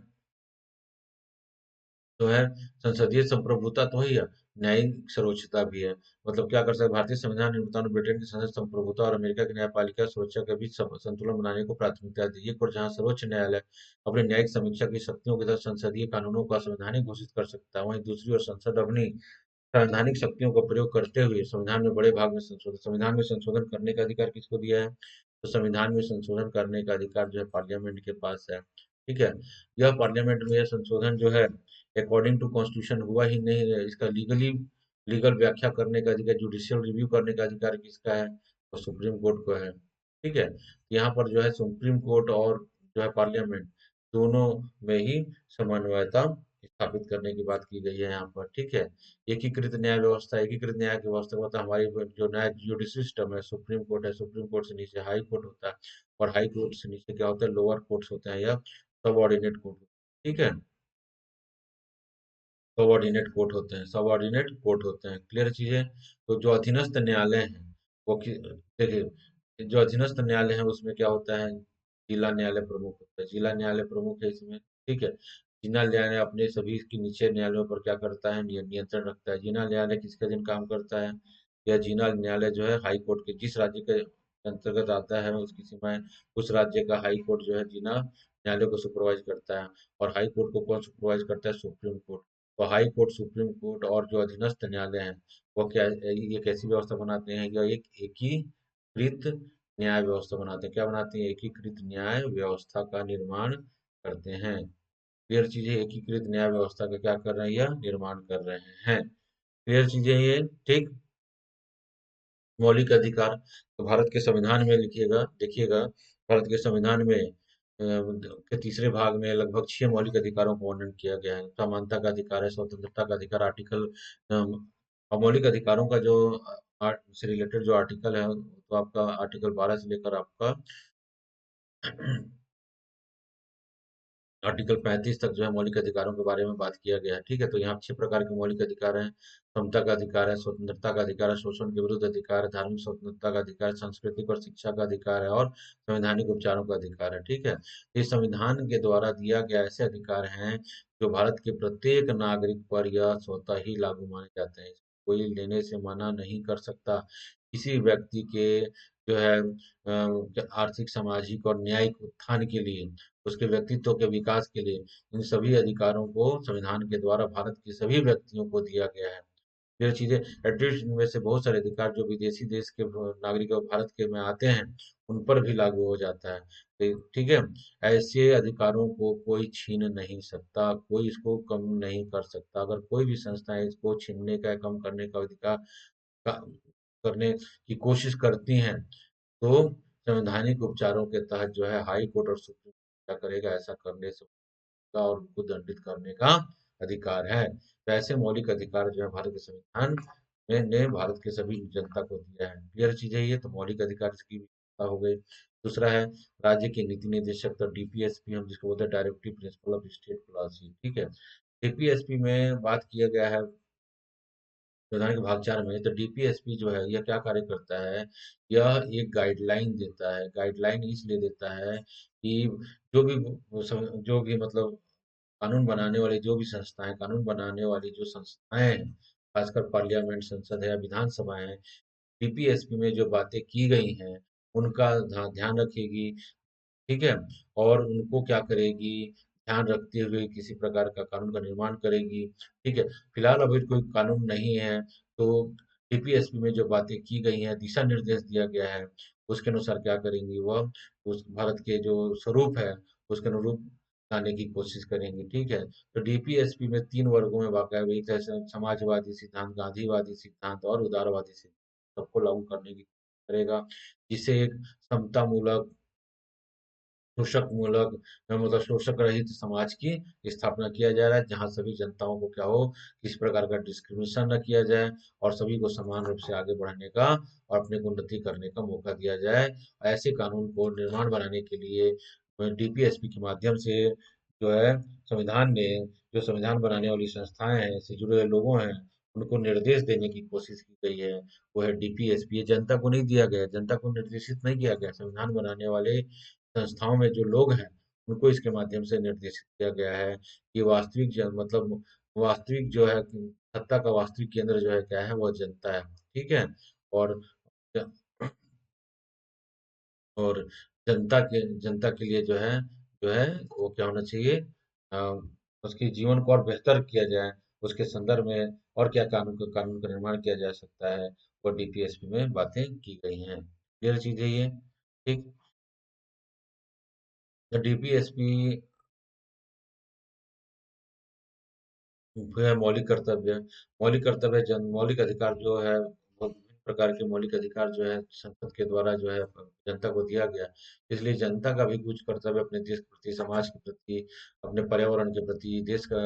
[SPEAKER 1] जो है? संसदीय संप्रभुता तो ही है, न्यायिक सर्वोच्चता भी है। मतलब क्या कर सकते? भारतीय संविधान निर्माताओं ने ब्रिटेन की संसद संप्रभुता और अमेरिका की न्यायपालिका सुरक्षा के बीच संतुलन बनाने को प्राथमिकता दी। एक और जहां सर्वोच्च न्यायालय अपने न्यायिक समीक्षा की शक्तियों के तहत संसदीय कानूनों को असंवैधानिक घोषित कर सकता है, वहीं दूसरी ओर संसद अपनी संवैधानिक शक्तियों का प्रयोग करते हुए संविधान में बड़े भाग में संविधान में संशोधन करने का अधिकार किसको दिया है? तो संविधान में संशोधन करने का अधिकार जो है पार्लियामेंट के पास है। ठीक है, यह पार्लियामेंट में यह संशोधन जो है अकॉर्डिंग टू कॉन्स्टिट्यूशन हुआ ही नहीं है, इसका लीगल व्याख्या करने का अधिकार, जुडिशियल रिव्यू करने का अधिकार किसका है? तो सुप्रीम कोर्ट को है। ठीक है, यहाँ पर जो है सुप्रीम कोर्ट और जो है पार्लियामेंट, दोनों में ही समन्वयता स्थापित करने की बात की गई है यहाँ पर। ठीक है, एकीकृत न्याय की व्यवस्था मतलब हमारी जो न्याय जुडिशरी सिस्टम है, सुप्रीम कोर्ट है, सुप्रीम कोर्ट से नीचे हाई कोर्ट होता है, और हाई कोर्ट से नीचे क्या होता है? लोअर कोर्ट्स होते हैं या सबऑर्डिनेट कोर्ट। ठीक है, सबऑर्डिनेट कोर्ट होते हैं। क्लियर चीजें? तो जो अधीनस्थ न्यायालय हैं वो देखिए, जो अधीनस्थ न्यायालय है उसमें क्या होता है? जिला न्यायालय प्रमुख होता है, जिला न्यायालय प्रमुख है इसमें। ठीक है, जिला न्यायालय अपने सभी के नीचे न्यायालयों पर क्या करता है? नियंत्रण रखता है। जिला न्यायालय किसके अधीन काम करता है? यह जिला न्यायालय जो है हाई कोर्ट के, जिस राज्य के अंतर्गत आता है उसकी सीमाएं, उस राज्य का हाई कोर्ट जो है जिला न्यायालय को सुपरवाइज करता है। और हाई कोर्ट को कौन सुपरवाइज करता है? Supreme court. तो हाई कोर्ट, सुप्रीम कोर्ट और जो अधीनस्थ न्यायालय हैं, वो क्या ये कैसी व्यवस्था बनाते हैं? या एक एकीकृत न्याय व्यवस्था बनाते हैं। क्या बनाते हैं? एकीकृत न्याय व्यवस्था का निर्माण करते हैं। क्लियर चीजें? एकीकृत न्याय व्यवस्था का क्या कर रहे हैं? यह निर्माण कर रहे हैं। क्लियर चीजें ये? ठीक। मौलिक अधिकार, तो भारत के संविधान में लिखिएगा, देखिएगा, भारत के संविधान में के तीसरे भाग में लगभग 6 मौलिक अधिकारों को वर्णन किया गया है। समानता का अधिकार है, स्वतंत्रता का अधिकार, और मौलिक अधिकारों का जो से रिलेटेड जो आर्टिकल है, तो आपका आर्टिकल 12 से लेकर आपका आर्टिकल 35 तक जो है मौलिक अधिकारों के बारे में बात किया गया है। ठीक है, तो यहाँ 6 प्रकार के मौलिक अधिकार हैं। समता का अधिकार है, स्वतंत्रता का अधिकार है, शोषण के विरुद्ध अधिकार है, धार्मिक स्वतंत्रता का अधिकार है, सांस्कृतिक और शिक्षा का अधिकार है, और संवैधानिक उपचारों का अधिकार है। ठीक है, ये संविधान के द्वारा दिया गया ऐसे अधिकार हैं जो भारत के प्रत्येक नागरिक पर यह स्वतः ही लागू माने जाते हैं। कोई लेने से मना नहीं कर सकता। किसी व्यक्ति के जो है आर्थिक, सामाजिक और न्यायिक उत्थान के लिए, उसके व्यक्तित्व के विकास के लिए, इन सभी अधिकारों को संविधान के द्वारा भारत के सभी व्यक्तियों को दिया गया है। ये चीजें एटलीस्ट इनमें से बहुत सारे अधिकार जो विदेशी देश के नागरिक और भारत के में आते हैं उन पर भी लागू हो जाता है। ठीक है। ऐसे अधिकारों को कोई छीन नहीं सकता, कोई इसको कम नहीं कर सकता। अगर कोई भी संस्था इसको छीनने का, कम करने का अधिकार का करने की कोशिश करती हैं, तो संवैधानिक उपचारों के तहत जो है हाई कोर्ट और सुप्रीम कोर्ट क्या करेगा, ऐसा करने से का और उनको दंडित करने का अधिकार है। तो ऐसे मौलिक अधिकार जो है भारत के संविधान ने भारत के सभी जनता को दिया है। क्लियर चीज है ये, तो मौलिक अधिकार की व्यवस्था हो गई। दूसरा है राज्य के नीति निदेशक, तो डीपीएसपी हम जिसको बोलते हैं, directive principle of state policy. ठीक है। डीपीएसपी में बात किया गया है संविधान के भाग 4 में, तो डीपीएसपी जो है यह क्या कार्य करता है, यह एक गाइडलाइन देता है। गाइडलाइन इसलिए देता है कि जो भी मतलब कानून बनाने वाली जो भी संस्थाएं, कानून बनाने वाली जो संस्थाएं हैं, खासकर पार्लियामेंट, संसद है या विधानसभा है, डीपीएसपी में जो बातें की गई हैं उनका ध्यान रखेगी। ठीक है। और उनको क्या करेगी, ध्यान रखते हुए किसी प्रकार का कानून का निर्माण करेगी। ठीक है। फिलहाल अभी कोई कानून नहीं है, तो डीपीएसपी में जो बातें की गई हैं, दिशा निर्देश दिया गया है, उसके अनुसार क्या करेंगी वह, उस भारत के जो स्वरूप है उसके अनुरूप लाने की कोशिश करेंगी। ठीक है। तो डीपीएसपी में 3 वर्गों में वाक़ा है, एक है समाजवादी सिद्धांत, गांधीवादी सिद्धांत और उदारवादी सिद्धांत, सबको लागू करने की कोशिश करेगा, जिससे एक समतामूलक, शोषक मूलक, मतलब शोषक रहित समाज की स्थापना किया जा रहा है, जहां सभी जनताओं को क्या हो, किसी प्रकार का डिस्क्रिमिनेशन न किया जाए और सभी को समान रूप से आगे बढ़ने का और अपने को उन्नति करने का मौका दिया जाए। ऐसे कानून को निर्माण बनाने के लिए डीपीएसपी के माध्यम से जो है संविधान ने, जो संविधान बनाने वाली संस्थाएं हैं, इससे जुड़े हुए लोगों हैं, उनको निर्देश देने की कोशिश की गई है। वो है डीपीएसपी। ये जनता को नहीं दिया गया, जनता को निर्देशित नहीं किया गया, संविधान बनाने वाले संस्थाओं में जो लोग हैं उनको इसके माध्यम से निर्देशित किया गया है कि वास्तविक मतलब वास्तविक जो है सत्ता का वास्तविक केंद्र जो है क्या है, वह जनता है। ठीक है। और और जनता के लिए जो है वो क्या होना चाहिए, अ, उसके जीवन को और बेहतर किया जाए, उसके संदर्भ में और क्या कानून का निर्माण किया जा सकता है, वो डीपीएसपी में बातें की गई हैं। क्लियर चीज है ये। ठीक। तो डीपीएसपी फिर है मौलिक कर्तव्य। मौलिक अधिकार जो है वो विभिन्न प्रकार के मौलिक अधिकार जो है संसद के द्वारा जो है जनता को दिया गया। इसलिए जनता का भी कुछ कर्तव्य अपने देश के प्रति, समाज के प्रति, अपने पर्यावरण के प्रति, देश का,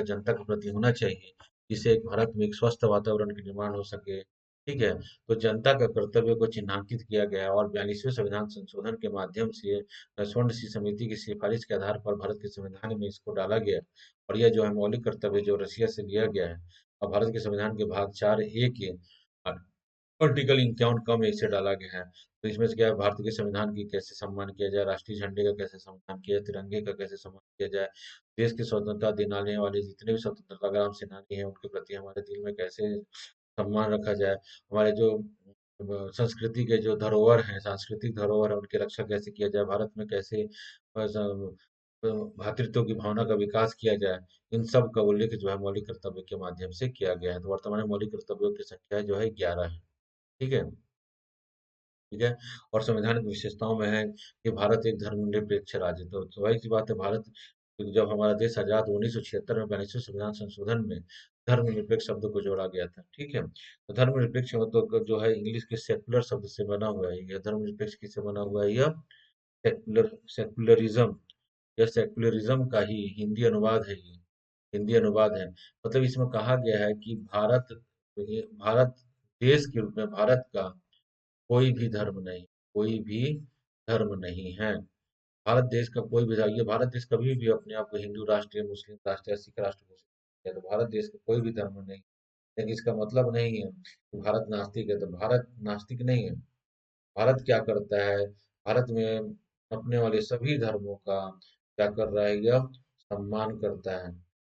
[SPEAKER 1] जनता के प्रति होना चाहिए, जिससे एक भारत में एक स्वस्थ वातावरण का निर्माण हो सके। ठीक है। तो जनता का कर्तव्य को चिन्हांकित किया गया है और 42वें संविधान संशोधन के माध्यम से स्वर्ण सी समिति की सिफारिश के आधार पर भारत के संविधान में इसको डाला गया। और यह जो है मौलिक कर्तव्य जो रसिया से लिया गया है और भारत के संविधान के भाग 4(a) के आर्टिकल 51 में इसे डाला गया है। तो इसमें से क्या है, भारत के संविधान की कैसे सम्मान किया जाए, राष्ट्रीय झंडे का कैसे सम्मान किया जाए, तिरंगे का कैसे सम्मान किया जाए, देश की स्वतंत्रता दिलाने वाले जितने भी स्वतंत्रता संग्राम सेनानी हैं उनके प्रति हमारे दिल में कैसे सम्मान रखा जाए, हमारे जो संस्कृति के जो धरोहर हैं, सांस्कृतिक धरोहर है, उनकी रक्षा कैसे किया जाए, भारत में कैसे भ्रातृत्व की भावना का विकास किया जाए, इन सब का उल्लेख जो है मौलिक कर्तव्य के माध्यम से किया गया है। तो वर्तमान में मौलिक कर्तव्यों की संख्या जो है 11 है। ठीक है। ठीक है। और संवैधानिक विशेषताओं में है कि भारत एक धर्मनिरपेक्ष राज्य है। तो स्वाभाविक सी बात है, भारत जब हमारा देश आजाद 1976 में 42वें संविधान संशोधन में धर्मनिरपेक्ष शब्द को जोड़ा गया था। ठीक है। तो धर्मनिरपेक्ष मतलब जो है इंग्लिश के सेकुलर शब्द से बना हुआ है। यह धर्मनिरपेक्ष किससे बना हुआ है, यह सेकुलरिज्म, यह सेकुलरिज्म का ही हिंदी अनुवाद है। ये हिंदी अनुवाद है। मतलब इसमें कहा गया है कि भारत देश के रूप में भारत का कोई भी धर्म नहीं, कोई भी धर्म नहीं है। भारत देश का कोई भी धर्म, ये भारत देश कभी भी अपने आप को हिंदू राष्ट्र या मुस्लिम राष्ट्र या सिख राष्ट्र घोषित नहीं किया। तो भारत देश का कोई भी धर्म नहीं, लेकिन इसका मतलब नहीं है कि भारत नास्तिक है। तो भारत नास्तिक नहीं है। भारत क्या करता है, भारत में अपने वाले सभी धर्मों का क्या कर रहा है, यह सम्मान करता है।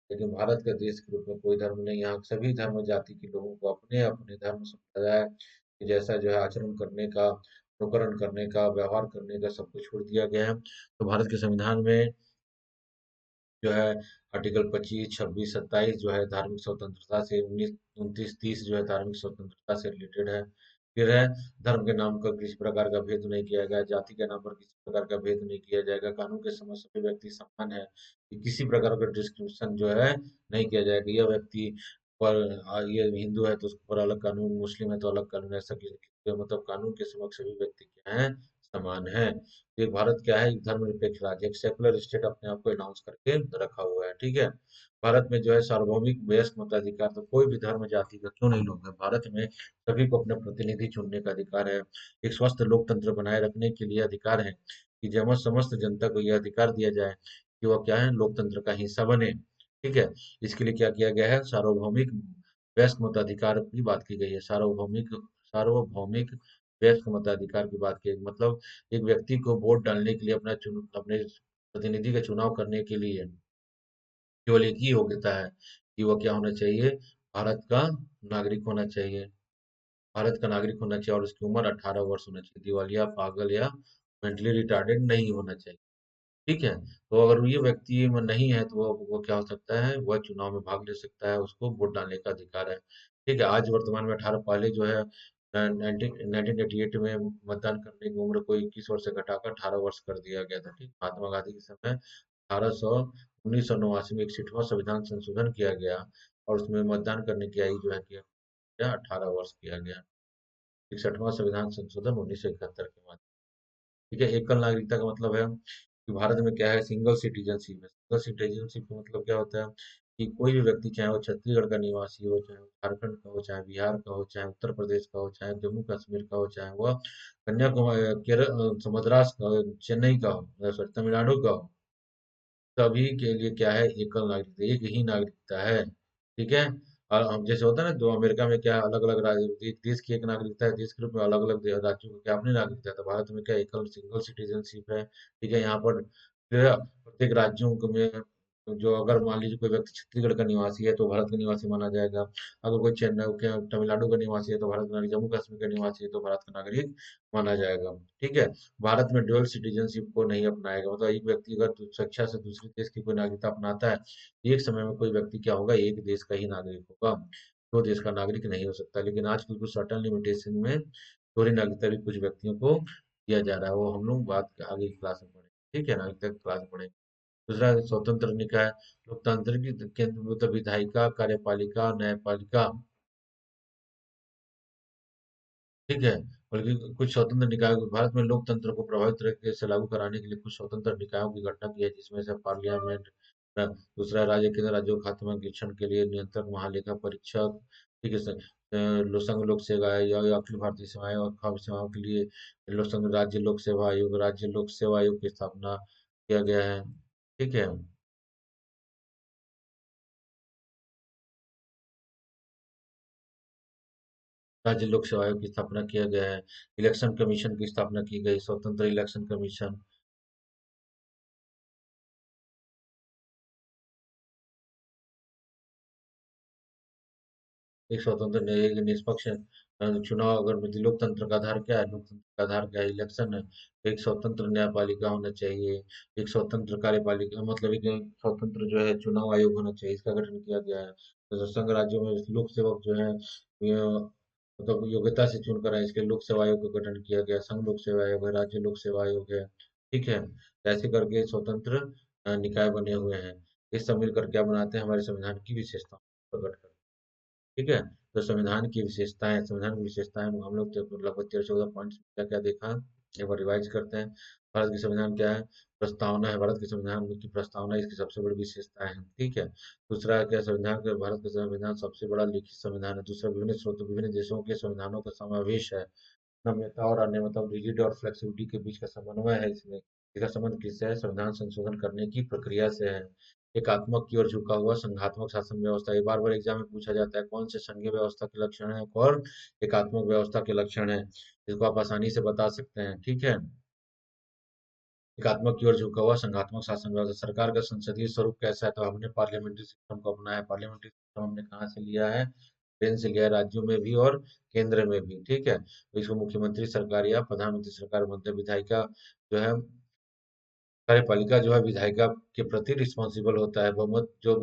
[SPEAKER 1] लेकिन भारत के देश के रूप में कोई धर्म नहीं, यहाँ सभी धर्म जाति के लोगों को अपने अपने धर्म संप्रदाय के जैसा जो है आचरण करने का, अनुकरण करने का, व्यवहार करने का सब कुछ छोड़ दिया गया है। तो भारत के संविधान में जो है आर्टिकल 25, 26, 27 जो है धार्मिक स्वतंत्रता से, 19, 29, 30 जो है धार्मिक स्वतंत्रता से रिलेटेड है। फिर है धर्म के नाम पर किसी प्रकार का भेद नहीं किया गया, जाति के नाम पर किसी प्रकार का भेद नहीं किया जाएगा, कानून के समक्ष सभी व्यक्ति समान है, कि किसी प्रकार का डिस्क्रिमिनेशन जो है नहीं किया जाएगा। यह व्यक्ति पर ये हिंदू है तो उसके ऊपर अलग कानून, मुस्लिम है तो अलग कानून, ऐसा मतलब कानून के समक्ष सभी व्यक्ति क्या है, समान है। ये भारत क्या है, एक धर्मनिरपेक्ष राज्य, एक सेकुलर स्टेट अपने आप को अनाउंस करके रखा हुआ है, ठीक है। भारत में जो है सार्वभौमिक वयस्क मताधिकार, तो कोई भी धर्म जाति का क्यों नहीं लोग है, भारत में सभी को अपने प्रतिनिधि चुनने का अधिकार है। एक स्वस्थ लोकतंत्र बनाए रखने के लिए अधिकार है कि जब समस्त जनता को यह अधिकार दिया जाए कि वह क्या है, लोकतंत्र का हिस्सा बने, ठीक है। इसके लिए क्या किया गया है, सार्वभौमिक वयस्क मताधिकार की बात की गई है। सार्वभौमिक सार्वभौमिक वयस्क मताधिकार की बात की, मतलब एक व्यक्ति को वोट डालने के लिए अपने प्रतिनिधि का चुनाव करने के लिए केवल एक ही योग्यता है कि वह क्या होना चाहिए, भारत का नागरिक होना चाहिए। भारत का नागरिक होना चाहिए और उसकी उम्र 18 वर्ष होना चाहिए, दिवालिया, पागल या मेंटली रिटार्डेड नहीं होना चाहिए, ठीक है। तो अगर ये व्यक्ति में नहीं है तो वो क्या हो सकता है, वह चुनाव में भाग ले सकता है, उसको वोट डालने का अधिकार है, ठीक है। आज वर्तमान में 18, पहले जो है 1988 में मतदान करने की उम्र को 21 वर्ष से घटाकर 18 वर्ष कर दिया गया था, ठीक। महात्मा गांधी के समय 1989 में 61वां संविधान संशोधन किया गया और उसमें मतदान करने की आयु जो है किया गया 18 वर्ष किया गया। 61वां संविधान संशोधन 1971 के बाद, ठीक है। एकल नागरिकता का मतलब है कि भारत में क्या है, सिंगल सिटीजनशिप है। सिंगल सिटीजनशिप का मतलब क्या होता है कि कोई भी व्यक्ति, चाहे वो छत्तीसगढ़ का निवासी हो, चाहे वो झारखंड का हो, चाहे बिहार का हो, चाहे उत्तर प्रदेश का हो, चाहे जम्मू कश्मीर का हो, चाहे वह कन्याकुमारी, केरल, मद्रास का हो, चेन्नई का हो, सॉरी तमिलनाडु का हो, सभी के लिए क्या है, एकल नागरिकता, एक ही नागरिकता है, ठीक है। और हम जैसे होता है ना, जो अमेरिका में क्या अलग अलग राज्य, एक देश की एक नागरिकता है, देश के रूप में अलग अलग राज्यों को क्या अपनी नागरिकता है, तो भारत में क्या एकल सिंगल सिटीजनशिप है, ठीक है। यहाँ पर जो है, प्रत्येक राज्यों में जो, अगर मान लीजिए कोई व्यक्ति छत्तीसगढ़ का निवासी है तो भारत का निवासी माना जाएगा, अगर कोई चेन्नई के तमिलनाडु का निवासी है तो भारत का नागरिक, जम्मू कश्मीर का निवासी है तो भारत का नागरिक माना जाएगा, ठीक है। भारत में ड्यूअल सिटीजनशिप को नहीं अपनाएगा, मतलब एक व्यक्ति अगर स्वेच्छा से दूसरे देश की कोई नागरिकता अपनाता है, एक समय में कोई व्यक्ति क्या होगा, एक देश का ही नागरिक होगा, दो देश का नागरिक नहीं हो सकता। लेकिन आजकल कुछ सर्टन लिमिटेशन में दोहरी नागरिकता भी कुछ व्यक्तियों को दिया जा रहा है, वो हम लोग बात आगे की क्लास में पढ़ेंगे, ठीक है, नागरिकता की क्लास में पढ़ेंगे। दूसरा स्वतंत्र निकाय, लोकतांत्रिक केंद्र मतलब विधायिका, कार्यपालिका, न्यायपालिका, ठीक है। बल्कि कुछ स्वतंत्र निकाय, भारत में लोकतंत्र को प्रभावित तरीके से लागू कराने के लिए कुछ स्वतंत्र निकायों की घटना की है, जिसमें से पार्लियामेंट, दूसरा राज्य केंद्र राज्यों के खाते में अंकेक्षण के लिए नियंत्रक, महालेखा परीक्षक, ठीक है सर, संघ लोक सेवा आयोग या अखिल भारतीय सेवाएं और खाद्य सेवाओं के लिए संघ राज्य लोक सेवा आयोग, राज्य लोक सेवा आयोग की स्थापना किया गया है, ठीक है। राज्य लोक सेवा आयोग की स्थापना किया गया है। इलेक्शन कमीशन की स्थापना की गई, स्वतंत्र इलेक्शन कमीशन, एक स्वतंत्र एक निष्पक्ष चुनाव, अगर मतलब लोकतंत्र का आधार क्या है, लोकतंत्र का आधार क्या है, इलेक्शन है। एक स्वतंत्र न्यायपालिका होना चाहिए, एक स्वतंत्र कार्यपालिका, मतलब एक स्वतंत्र जो है चुनाव आयोग होना चाहिए, इसका गठन किया गया है। तो संघ राज्यों में लोक सेवक जो है मतलब योग्यता से चुनकर है, इसके लोक सेवा आयोग का गठन किया गया, संघ लोक सेवा आयोग है, राज्य लोक सेवा आयोग है, ठीक है। तो ऐसे करके स्वतंत्र निकाय बने हुए हैं। ये सब मिलकर क्या बनाते हैं, हमारे संविधान की विशेषताओं को प्रकट करते हैं, ठीक है। तो संविधान की विशेषताएं, संविधान की विशेषताएं हम लोग लगभग 13-14 पॉइंट्स में क्या क्या देखा, एक बार रिवाइज करते हैं। भारत की संविधान क्या है, प्रस्तावना है, भारत के संविधान की प्रस्तावना इसकी सबसे बड़ी विशेषता है, ठीक है। दूसरा क्या, संविधान के, भारत का संविधान सबसे बड़ा लिखित संविधान है। दूसरा, विभिन्न स्रोतों, विभिन्न देशों के संविधानों का समावेश है। नम्यता और अन्य मतलब रिजिड और फ्लेक्सिबिलिटी के बीच का समन्वय है इसमें। इसका संबंध किससे है, संविधान संशोधन करने की प्रक्रिया से है। एकात्मक की ओर झुका हुआ संघात्मक शासन व्यवस्था, ये बार बार एग्जाम में पूछा जाता है, कौन से संघीय व्यवस्था के लक्षण है और एकात्मक व्यवस्था के लक्षण है, इसको आप आसानी से बता सकते हैं, ठीक है। एकात्मक की ओर झुका हुआ संघात्मक शासन व्यवस्था, सरकार का संसदीय स्वरूप कैसा है, तो हमने पार्लियामेंट्री सिस्टम को अपनाया है। पार्लियामेंट्री सिस्टम हमने कहाँ से लिया है, ब्रिटेन से लिया है, राज्यों में भी और केंद्र में भी, ठीक है। तो इसको मुख्यमंत्री सरकार या प्रधानमंत्री सरकार बोलते हैं। विधायिका जो है कार्यपालिका जो है विधायिका के प्रति रिस्पॉन्सिबल होता है। बहुमत जो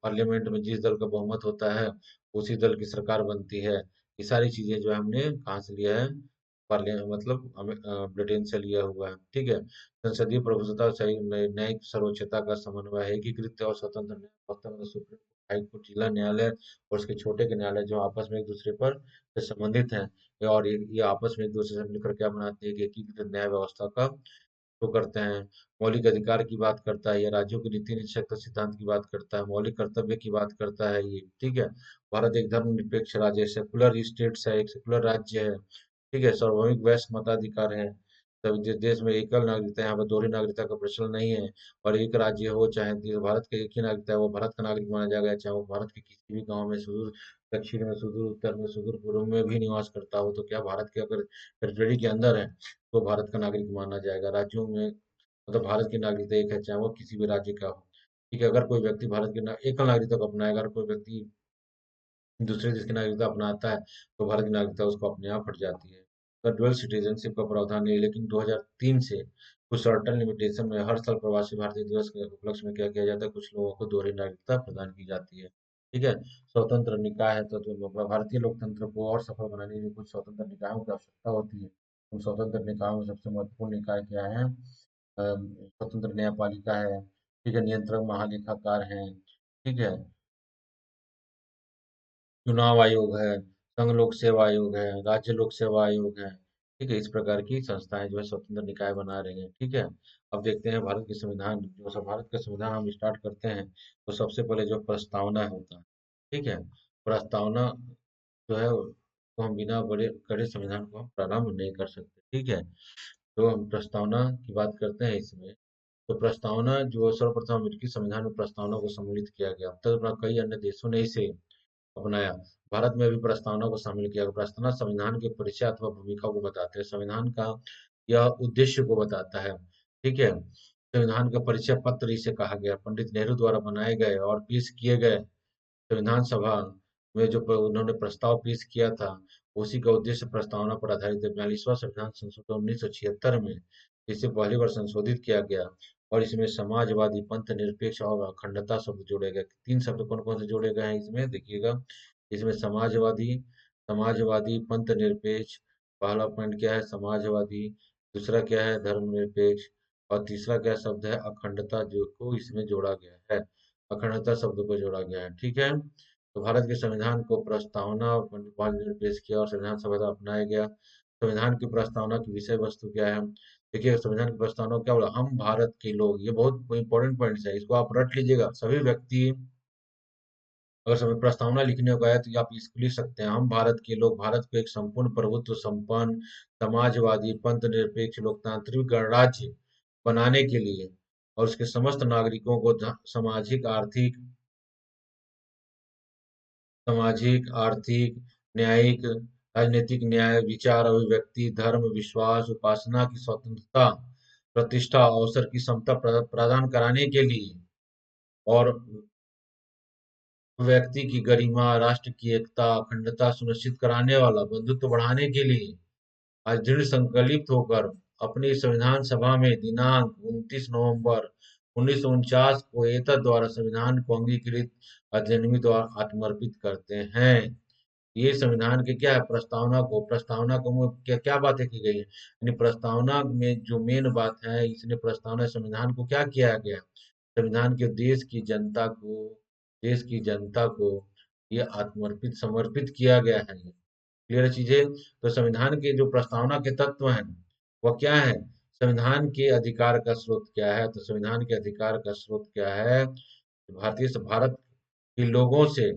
[SPEAKER 1] पार्लियामेंट में जिस दल का बहुमत होता है, उसी दल की सरकार बनती है। ये सारी चीजें जो है हमने कहाँ से लिया है, पार्लिया मतलब हमें ब्रिटेन से लिया हुआ है। ठीक है। संसदीय प्रभुसत्ता और सही न्यायिक सर्वोच्चता का समन्वय है, एकीकृत और स्वतंत्र न्याय व्यवस्था में सुप्रीम कोर्ट, हाई कोर्ट, जिला न्यायालय और उसके छोटे के न्यायालय जो आपस में एक दूसरे पर से संबंधित हैं, और ये आपस में एक दूसरे से मिलकर क्या बनाते हैं कि एकीकृत न्याय व्यवस्था का तो करते हैं। मौलिक अधिकार की बात करता है, या राज्यों की नीति निश्चयता सिद्धांत की बात करता है, मौलिक कर्तव्य की बात करता है ये। ठीक है। भारत एक धर्मनिरपेक्ष राज्य है, सेकुलर स्टेट्स है, एक सेकुलर राज्य है। ठीक है। सार्वभौमिक वैश्य मताधिकार है। तब जिस देश में एकल नागरिकता है, यहाँ पर दोहरी नागरिकता का प्रचलन नहीं है। और एक राज्य हो चाहे भारत का एक ही नागरिकता है, वो भारत का नागरिक माना जाएगा, चाहे वो भारत के किसी भी गांव में, सुदूर दक्षिण में, सुदूर उत्तर में, सुदूर पूर्व में भी निवास करता हो, तो क्या भारत के अगर टेरिटरी के अंदर है तो भारत का नागरिक माना जाएगा। राज्यों में मतलब भारत की नागरिकता एक है, चाहे वो किसी भी राज्य का हो। ठीक है। अगर कोई व्यक्ति भारत की एकल नागरिकता को अपनाएगा, अगर कोई व्यक्ति दूसरे देश की नागरिकता अपनाता है, तो भारत की नागरिकता उसको अपने आप हट जाती है। तो डुअल सिटीजनशिप का प्रावधान नहीं है, लेकिन 2003 से कुछ सर्टन लिमिटेशन में हर साल प्रवासी भारतीय दिवस के उपलक्ष्य में क्या किया जाता है, कुछ लोगों को दोहरी नागरिकता प्रदान की जाती है। ठीक है। स्वतंत्र निकाय है, तो भारतीय लोकतंत्र को और सफल बनाने के लिए कुछ स्वतंत्र निकायों की आवश्यकता होती है। उन स्वतंत्र निकायों में सबसे महत्वपूर्ण निकाय क्या है? स्वतंत्र न्यायपालिका है। ठीक है। नियंत्रक महालेखाकार हैं। ठीक है। चुनाव आयोग है, संघ लोक सेवा आयोग है, राज्य लोक सेवा आयोग है। ठीक है। इस प्रकार की संस्थाएं जो है स्वतंत्र निकाय बना रही हैं। ठीक है। अब देखते हैं भारत के संविधान, जो सब भारत का संविधान हम स्टार्ट करते हैं, तो सबसे पहले जो प्रस्तावना होता है। ठीक है। प्रस्तावना जो है तो हम बिना बड़े कड़े संविधान को हम प्रारंभ नहीं कर सकते। ठीक है। तो हम प्रस्तावना की बात करते हैं इसमें। तो प्रस्तावना जो सर्वप्रथम अमेरिकी संविधान में प्रस्तावना को सम्मिलित किया गया। अब तक अपना कई अन्य देशों ने इसे अपनाया। भारत में भी प्रस्तावना को शामिल किया गया। प्रस्तावना संविधान के परिचय अथवा भूमिका को बताते हैं, संविधान का यह उद्देश्य को बताता है। ठीक है। संविधान का परिचय पत्र इसे कहा गया, पंडित नेहरू द्वारा बनाए गए और पेश किए गए संविधान सभा में जो उन्होंने प्रस्ताव पेश किया था, उसी का उद्देश्य प्रस्तावना पर आधारित है। 42वां संविधान संशोधन 1976 में इसे पहली बार संशोधित किया गया, और इसमें समाजवादी, पंथ निरपेक्ष और अखंडता शब्द जोड़े गए। तीन शब्द कौन कौन से जोड़े गए हैं इसमें देखिएगा। इसमें समाजवादी, समाजवादी, पंथ निरपेक्ष, पहला पॉइंट क्या है, समाजवादी। दूसरा क्या है, धर्मनिरपेक्ष। और तीसरा क्या शब्द है, अखंडता, जो को इसमें जोड़ा गया है। अखंडता शब्द को जोड़ा गया है। ठीक है। तो भारत के संविधान को प्रस्तावना और पंडित ने पेश किया और संविधान सभा द्वारा अपनाया गया। संविधान की प्रस्तावना की विषय वस्तु क्या है? देखिए, संविधान की प्रस्तावना क्या बोला, हम भारत के लोग, ये बहुत इंपॉर्टेंट पॉइंट्स है, इसको आप रट लीजिएगा। सभी व्यक्ति अगर समय प्रस्तावना लिखने को आए तो ये आप इसको लिख सकते हैं, हम भारत के लोग भारत को एक संपूर्ण प्रभुत्व संपन्न समाजवादी पंथ निरपेक्ष लोकतांत्रिक गणराज्य बनाने के लिए और उसके समस्त नागरिकों को सामाजिक, आर्थिक, न्यायिक, राजनीतिक न्याय, विचार, अभिव्यक्ति, धर्म, विश्वास, उपासना की स्वतंत्रता, प्रतिष्ठा, अवसर की समता प्रदान कराने के लिए और व्यक्ति की गरिमा, राष्ट्र की एकता, अखंडता सुनिश्चित कराने वाला, बंधुत्व बढ़ाने के लिए आज दृढ़ संकल्पित होकर अपनी संविधान सभा में दिनांक 29 नवंबर 1949 को एतद द्वारा संविधान को अंगीकृत अधिनियमित और आत्मर्पित करते हैं। ये संविधान के क्या है, प्रस्तावना को क्या क्या बातें की गई है, यानी प्रस्तावना में जो मेन बात है, इसने प्रस्तावना संविधान को क्या किया गया, संविधान के देश की जनता को ये आत्मर्पित समर्पित किया गया है। क्लियर चीजें। तो संविधान के जो प्रस्तावना के तत्व हैं वह क्या है, संविधान के अधिकार का स्रोत क्या है, तो संविधान के अधिकार का स्रोत क्या है, भारत के लोगों से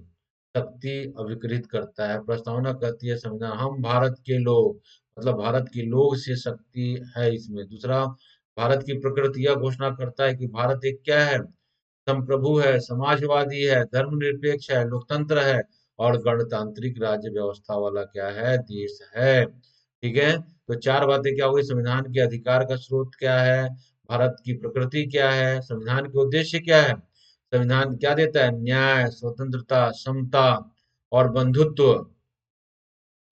[SPEAKER 1] शक्ति अभिकृत करता है। प्रस्तावना कहती है संविधान हम भारत के लोग, मतलब भारत के लोग से शक्ति है इसमें। दूसरा, भारत की प्रकृति यह घोषणा करता है कि भारत एक क्या है, संप्रभु है, समाजवादी है, धर्मनिरपेक्ष है, लोकतंत्र है और गणतांत्रिक राज्य व्यवस्था वाला क्या है, देश है। ठीक है। तो चार बातें क्या हुई, संविधान के अधिकार का स्रोत क्या है, भारत की प्रकृति क्या है, संविधान के उद्देश्य क्या है, संविधान क्या देता है, न्याय, स्वतंत्रता, समता और बंधुत्व।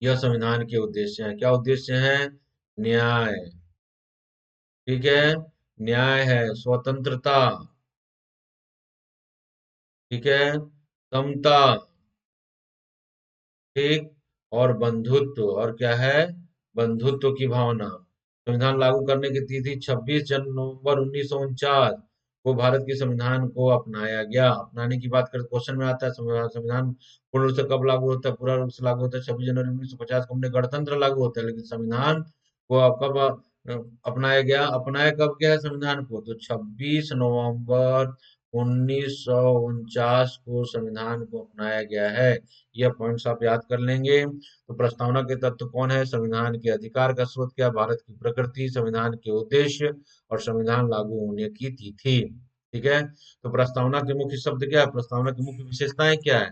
[SPEAKER 1] यह संविधान के उद्देश्य हैं। क्या उद्देश्य हैं, न्याय, ठीक है, न्याय है, स्वतंत्रता, ठीक है, समता, ठीक, और बंधुत्व, और क्या है, बंधुत्व की भावना। संविधान लागू करने की तिथि 26 नवंबर 1949 को भारत के संविधान को अपनाया गया। अपनाने की बात करें, क्वेश्चन में आता है संविधान संविधान पूर्ण रूप से कब लागू होता है, पूरा रूप से लागू होता है 26 जनवरी 1950 को। हमने गणतंत्र लागू होता है, लेकिन संविधान को अब कब अपनाया गया, अपनाया कब गया है संविधान को, तो 26 नवंबर 1949 को संविधान को अपनाया गया है। यह पॉइंट्स आप याद कर लेंगे। तो प्रस्तावना के तत्व कौन है, संविधान के अधिकार का स्रोत क्या, भारत की प्रकृति, संविधान के उद्देश्य, और संविधान लागू होने की तिथि। ठीक है, तो प्रस्तावना के मुख्य शब्द क्या है, प्रस्तावना की मुख्य विशेषताएं क्या है,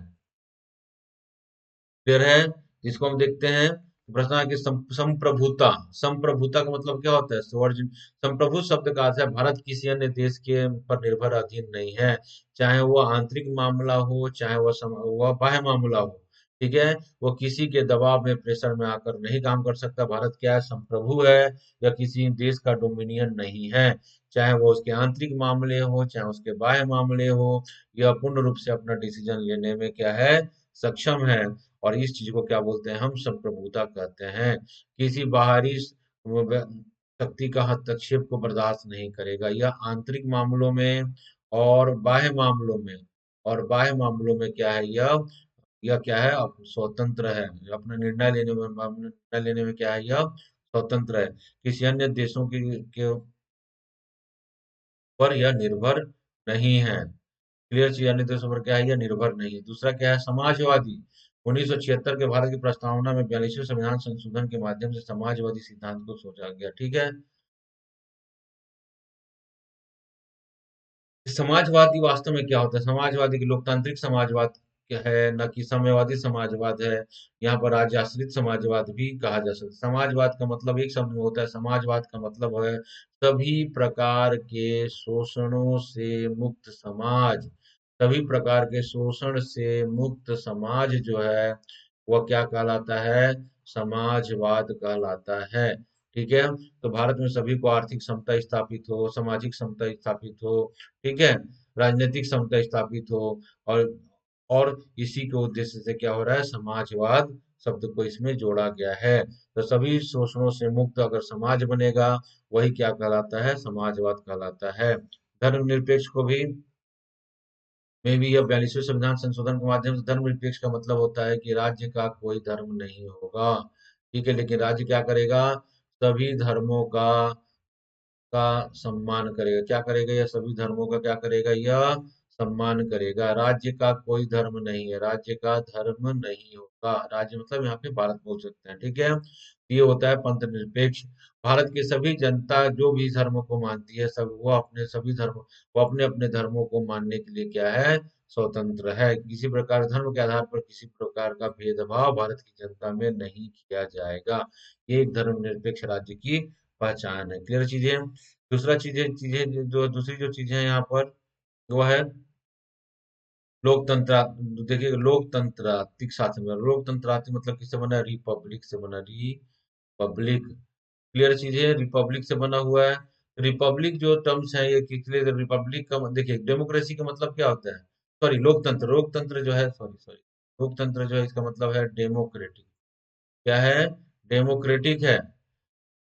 [SPEAKER 1] क्लियर है। इसको हम देखते हैं। प्रस्तावना की संप्रभुता, संप्रभुता का मतलब क्या होता है, संप्रभु शब्द का अर्थ है भारत किसी अन्य देश के पर निर्भर अधीन नहीं है, चाहे वह आंतरिक मामला हो, चाहे वह बाह्य मामला हो। ठीक है, वो किसी के दबाव में, प्रेशर में आकर नहीं काम कर सकता। भारत क्या है, संप्रभु है, या किसी देश का डोमिनियन नहीं है। चाहे वो उसके आंतरिक मामले हो, चाहे उसके बाह्य मामले हो, यह पूर्ण रूप से अपना डिसीजन लेने में क्या है, सक्षम है। और इस चीज को क्या बोलते हैं, हम संप्रभुता कहते हैं। किसी बाहरी शक्ति का हस्तक्षेप को बर्दाश्त नहीं करेगा। यह आंतरिक मामलों में और बाह्य मामलों में, और बाह्य मामलों में क्या है, यह क्या है, स्वतंत्र है। अपना निर्णय लेने में क्या है, यह स्वतंत्र है। किसी अन्य देशों के पर यह निर्भर नहीं है। क्लियर चीज, अन्य देशों पर क्या है, यह निर्भर नहीं है। दूसरा क्या है, समाजवादी। 1976 के भारत की प्रस्तावना में 42वें संविधान संशोधन के माध्यम से समाजवादी सिद्धांत को सोचा गया। ठीक है, समाजवादी वास्तव में क्या होता है, समाजवादी की लोकतांत्रिक समाजवाद क्या है, न कि साम्यवादी समाजवाद है। यहाँ पर राज्य आश्रित समाजवाद भी कहा जा सकता है। समाजवाद का मतलब एक शब्द में होता है, समाजवाद का मतलब है सभी प्रकार के शोषणों से मुक्त समाज। सभी प्रकार के शोषण से मुक्त समाज जो है, वह क्या कहलाता है, समाजवाद कहलाता है। ठीक है, तो भारत में सभी को आर्थिक समता स्थापित हो, सामाजिक समता स्थापित हो, ठीक है, राजनीतिक समता स्थापित हो, और और इसी के उद्देश्य से क्या हो रहा है, समाजवाद शब्द को इसमें जोड़ा गया है। तो सभी शोषणों से मुक्त अगर समाज बनेगा, वही क्या कहलाता है, समाजवाद कहलाता है। धर्मनिरपेक्ष को भी, में भी यह 42वें संविधान संशोधन के माध्यम से धर्मनिरपेक्ष का मतलब होता है कि राज्य का कोई धर्म नहीं होगा। ठीक है, लेकिन राज्य क्या करेगा, सभी धर्मों का सम्मान करेगा। क्या करेगा, यह सभी धर्मों का क्या करेगा, यह सम्मान करेगा। राज्य का कोई धर्म नहीं है, राज्य का धर्म नहीं होगा। राज्य मतलब यहाँ पे भारत बोल सकते हैं। ठीक है, ये होता है पंथ निरपेक्ष। भारत के सभी जनता जो भी धर्म को मानती है, सब वो अपने सभी धर्म, वो अपने अपने धर्मों को मानने के लिए क्या है, स्वतंत्र है। किसी प्रकार धर्म के आधार पर किसी प्रकार का भेदभाव भारत की जनता में नहीं किया जाएगा। ये एक धर्मनिरपेक्ष राज्य की पहचान है। क्लियर चीजें। दूसरा चीजें चीजें जो दूसरी जो चीजें हैं यहाँ पर, वो है लोकतंत्र। देखिए, लोकतंत्रात्मक शासन व्यवस्था, लोकतंत्रात्मक मतलब किससे बना है, रिपब्लिक से बना, रिपब्लिक। क्लियर चीज है, रिपब्लिक से बना हुआ है। रिपब्लिक जो टर्म्स है, ये किसलिए, रिपब्लिक का देखिए, डेमोक्रेसी का मतलब क्या होता है, सॉरी लोकतंत्र, लोकतंत्र जो है, सॉरी सॉरी, लोकतंत्र जो है इसका मतलब है डेमोक्रेटिक। क्या है, डेमोक्रेटिक है।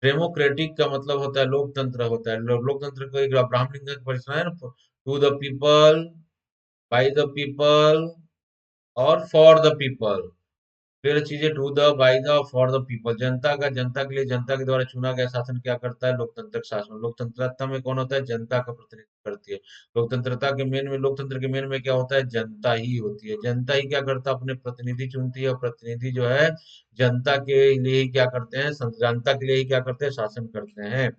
[SPEAKER 1] डेमोक्रेटिक का मतलब होता है लोकतंत्र होता है। लोकतंत्र को एक अब्राहम लिंकन का परिचय है ना, to the people, by the people, और फॉर द पीपल। फिर चीजें to the, by the, for the people. जनता का, जनता के लिए, जनता के द्वारा चुना गया शासन क्या करता है, लोकतंत्र शासन। लोकतंत्रता में कौन होता है, जनता का प्रतिनिधित्व करती है। लोकतंत्रता के मेन में, लोकतंत्र के मेन में क्या होता है, जनता ही होती है। जनता ही क्या करता है, अपने प्रतिनिधि चुनती है, और प्रतिनिधि जो है जनता के लिए ही क्या करते हैं, जनता के लिए ही क्या करते हैं, शासन करते हैं।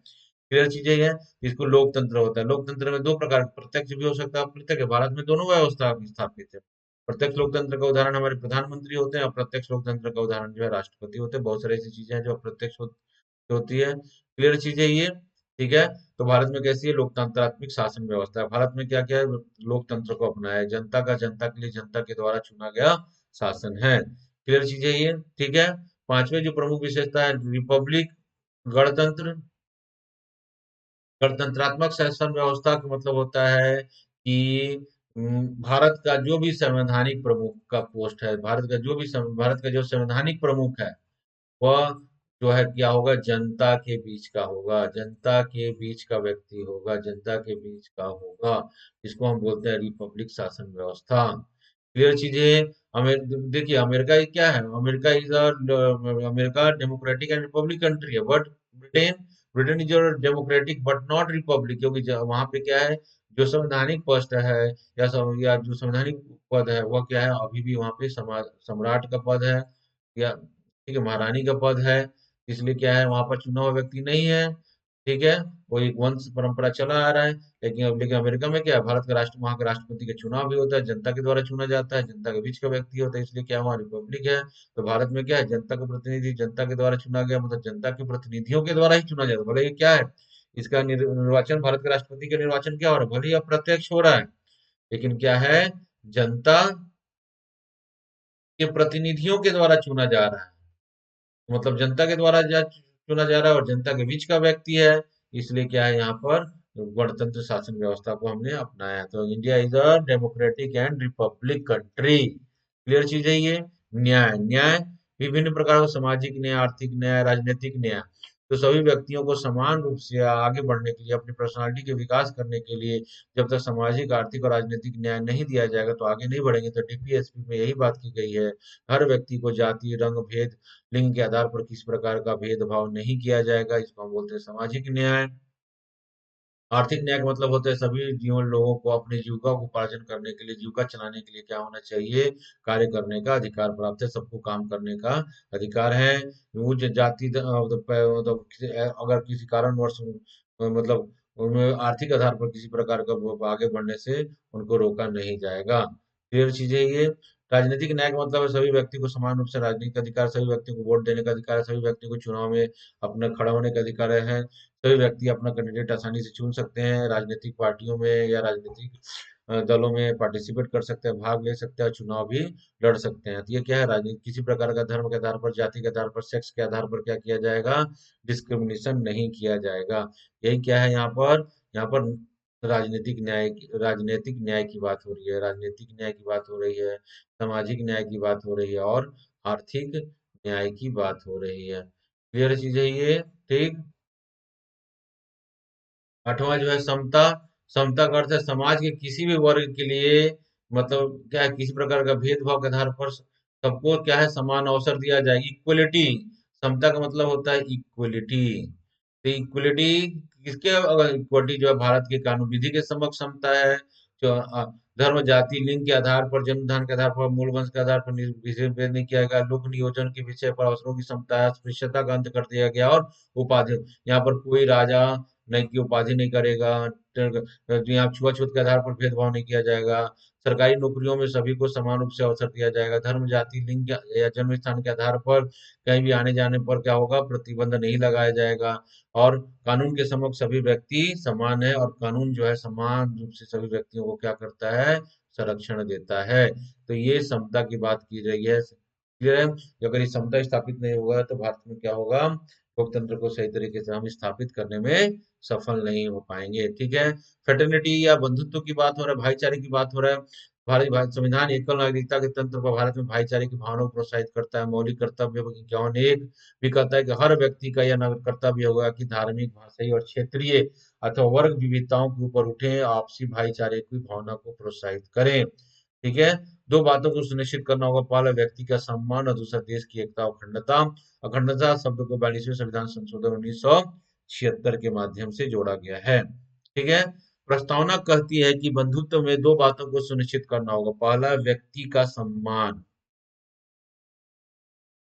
[SPEAKER 1] क्लियर चीजें ये हैं। इसको लोकतंत्र होता है। लोकतंत्र में दो प्रकार, प्रत्यक्ष भी हो सकता है, अप्रत्यक्ष। भारत में दोनों व्यवस्था स्थापित है। प्रत्यक्ष लोकतंत्र का उदाहरण हमारे प्रधानमंत्री होते हैं, अप्रत्यक्ष लोकतंत्र का उदाहरण जो है राष्ट्रपति होते हैं। बहुत सारी ऐसी चीजें हैं जो अप्रत्यक्ष होती है। क्लियर चीजें ये, ठीक है। तो भारत में कैसी है, लोकतंत्रात्मक शासन व्यवस्था है। भारत में क्या क्या है, लोकतंत्र को अपनाया है। जनता का, जनता के लिए, जनता के द्वारा चुना गया शासन है। क्लियर चीजें ये, ठीक है। पांचवी जो प्रमुख विशेषता है, रिपब्लिक, गणतंत्र, गणतंत्रात्मक शासन व्यवस्था का मतलब होता है कि भारत का जो भी संवैधानिक प्रमुख का पोस्ट है, भारत का जो संवैधानिक प्रमुख है, वह जो है क्या होगा, जनता के बीच का होगा, जनता के बीच का व्यक्ति होगा, जनता के बीच का होगा। इसको हम बोलते हैं रिपब्लिक शासन व्यवस्था। क्लियर चीजें। देखिए अमेरिका ये क्या है, America democratic and republic country है, but Britain Britain is democratic but not republic, क्योंकि वहां पे क्या है, जो संवैधानिक पोस्ट है या जो संवैधानिक पद है वह क्या है, अभी भी वहां पे सम्राट का पद है, या ठीक है महारानी का पद है। इसलिए क्या है, वहां पर चुना हुआ व्यक्ति नहीं है। ठीक है, वो एक वंश परंपरा चला आ रहा है। लेकिन अमेरिका में क्या है, भारत का राष्ट्र वहां के राष्ट्रपति का चुनाव भी होता है, जनता के द्वारा चुना जाता है, जनता के बीच का व्यक्ति होता है, इसलिए क्या वहाँ रिपब्लिक है। तो भारत में क्या है, जनता का प्रतिनिधि जनता के द्वारा चुना गया, मतलब जनता के प्रतिनिधियों के द्वारा ही चुना जाता है। भले ये क्या है, इसका निर्वाचन, भारत के राष्ट्रपति का निर्वाचन क्या हो रहा है, भले ही अप्रत्यक्ष हो रहा है, लेकिन क्या है, जनता के प्रतिनिधियों के द्वारा चुना जा रहा है। मतलब जनता के द्वारा चुना जा रहा है और जनता के बीच का व्यक्ति है। इसलिए क्या है, यहाँ पर गणतंत्र शासन व्यवस्था को हमने अपनाया। तो India is a democratic and republic country. Clear चीज है ये। न्याय न्याय विभिन्न प्रकार का, सामाजिक न्याय, आर्थिक न्याय, राजनीतिक न्याय। तो सभी व्यक्तियों को समान रूप से आगे बढ़ने के लिए, अपनी पर्सनालिटी के विकास करने के लिए, जब तक सामाजिक, आर्थिक और राजनीतिक न्याय नहीं दिया जाएगा तो आगे नहीं बढ़ेंगे। तो डीपीएसपी में यही बात की गई है, हर व्यक्ति को जाति, रंग, भेद, लिंग के आधार पर किसी प्रकार का भेदभाव नहीं किया जाएगा। इसको हम बोलते हैं सामाजिक न्याय। आर्थिक न्याय का मतलब होता है सभी जीवन लोगों को अपनी जीविका को उपार्जन करने के लिए, जीविका चलाने के लिए क्या होना चाहिए, कार्य करने का अधिकार प्राप्त है, सबको काम करने का अधिकार है। उच्च जाति अगर किसी कारणवश मतलब उनमें आर्थिक आधार पर किसी प्रकार का वो आगे बढ़ने से उनको रोका नहीं जाएगा। क्लियर चीजें ये। राजनीतिक न्याय का मतलब है सभी व्यक्ति को समान रूप से राजनीतिक अधिकार, सभी व्यक्ति को वोट देने का अधिकार है, सभी व्यक्ति को चुनाव में अपना खड़ा होने का अधिकार है, सभी व्यक्ति अपना कैंडिडेट आसानी से चुन सकते हैं, राजनीतिक पार्टियों में या राजनीतिक दलों में पार्टिसिपेट कर सकते हैं, भाग ले सकते हैं और चुनाव भी लड़ सकते हैं। तो ये क्या है, राजनीति किसी प्रकार का धर्म के आधार पर, जाति के आधार पर, सेक्स के आधार पर क्या किया जाएगा, डिस्क्रिमिनेशन नहीं किया जाएगा। यही क्या है यहाँ पर राजनीतिक न्याय की बात हो रही है, राजनीतिक न्याय की बात हो रही है, सामाजिक न्याय की बात हो रही है और आर्थिक न्याय की बात हो रही है। क्लियर चीज है ये। ठीक। आठवां जो है समता। समता का अर्थ है समाज के किसी भी वर्ग के लिए, मतलब क्या है, किसी प्रकार का भेदभाव के आधार पर सबको क्या है, समान अवसर दिया जाए, इक्वलिटी। समता का मतलब होता है इक्वलिटी। तो इक्वलिटी किसके, इक्वलिटी जो है भारत के कानून विधि के समक्ष समता है। जो धर्म, जाति, लिंग के आधार पर, जन्म स्थान के आधार पर, मूल वंश के आधार पर भेद नहीं किया गया, लोक नियोजन के विषय पर अवसरों की समता है, अस्पृश्यता का अंत कर दिया गया और उपाधि, यहाँ पर कोई राजा नहीं की उपाधि नहीं करेगा, यहाँ छुआछूत के आधार पर भेदभाव नहीं किया जाएगा, सरकारी नौकरियों में सभी को समान रूप से अवसर दिया जाएगा, धर्म, जाति, लिंग या जन्म स्थान के आधार पर कहीं भी आने जाने पर क्या होगा, प्रतिबंध नहीं लगाया जाएगा। और कानून के समक्ष सभी व्यक्ति समान है, और कानून जो है समान रूप से सभी व्यक्तियों को क्या करता है, संरक्षण देता है। तो ये समता की बात की रही है। क्लियर है। अगर ये समता स्थापित नहीं होगा तो भारत में क्या होगा, लोकतंत्र को सही तरीके से हम स्थापित करने में सफल नहीं हो पाएंगे। ठीक है। फ्रेटर्निटी या बंधुत्व की बात हो रहा है, भाईचारे की बात हो रहा है। भारत संविधान एकल नागरिकता के तंत्र पर भारत में भाईचारे की भावना को प्रोत्साहित करता है, मौलिक कर्तव्य इक्यावन एक भी कहता है कि हर व्यक्ति का यह कर्तव्य होगा कि धार्मिक, भाषाई और क्षेत्रीय अथवा वर्ग विविधताओं के ऊपर उठे, आपसी भाईचारे की भावना को प्रोत्साहित करें। ठीक है। दो बातों को सुनिश्चित करना होगा, पहला व्यक्ति का सम्मान और दूसरा देश की एकता और अखंडता। अखंडता शब्द को 42वें संविधान संशोधन 1976 के माध्यम से जोड़ा गया है। ठीक है। प्रस्तावना कहती है कि बंधुत्व में दो बातों को सुनिश्चित करना होगा, पहला व्यक्ति का सम्मान।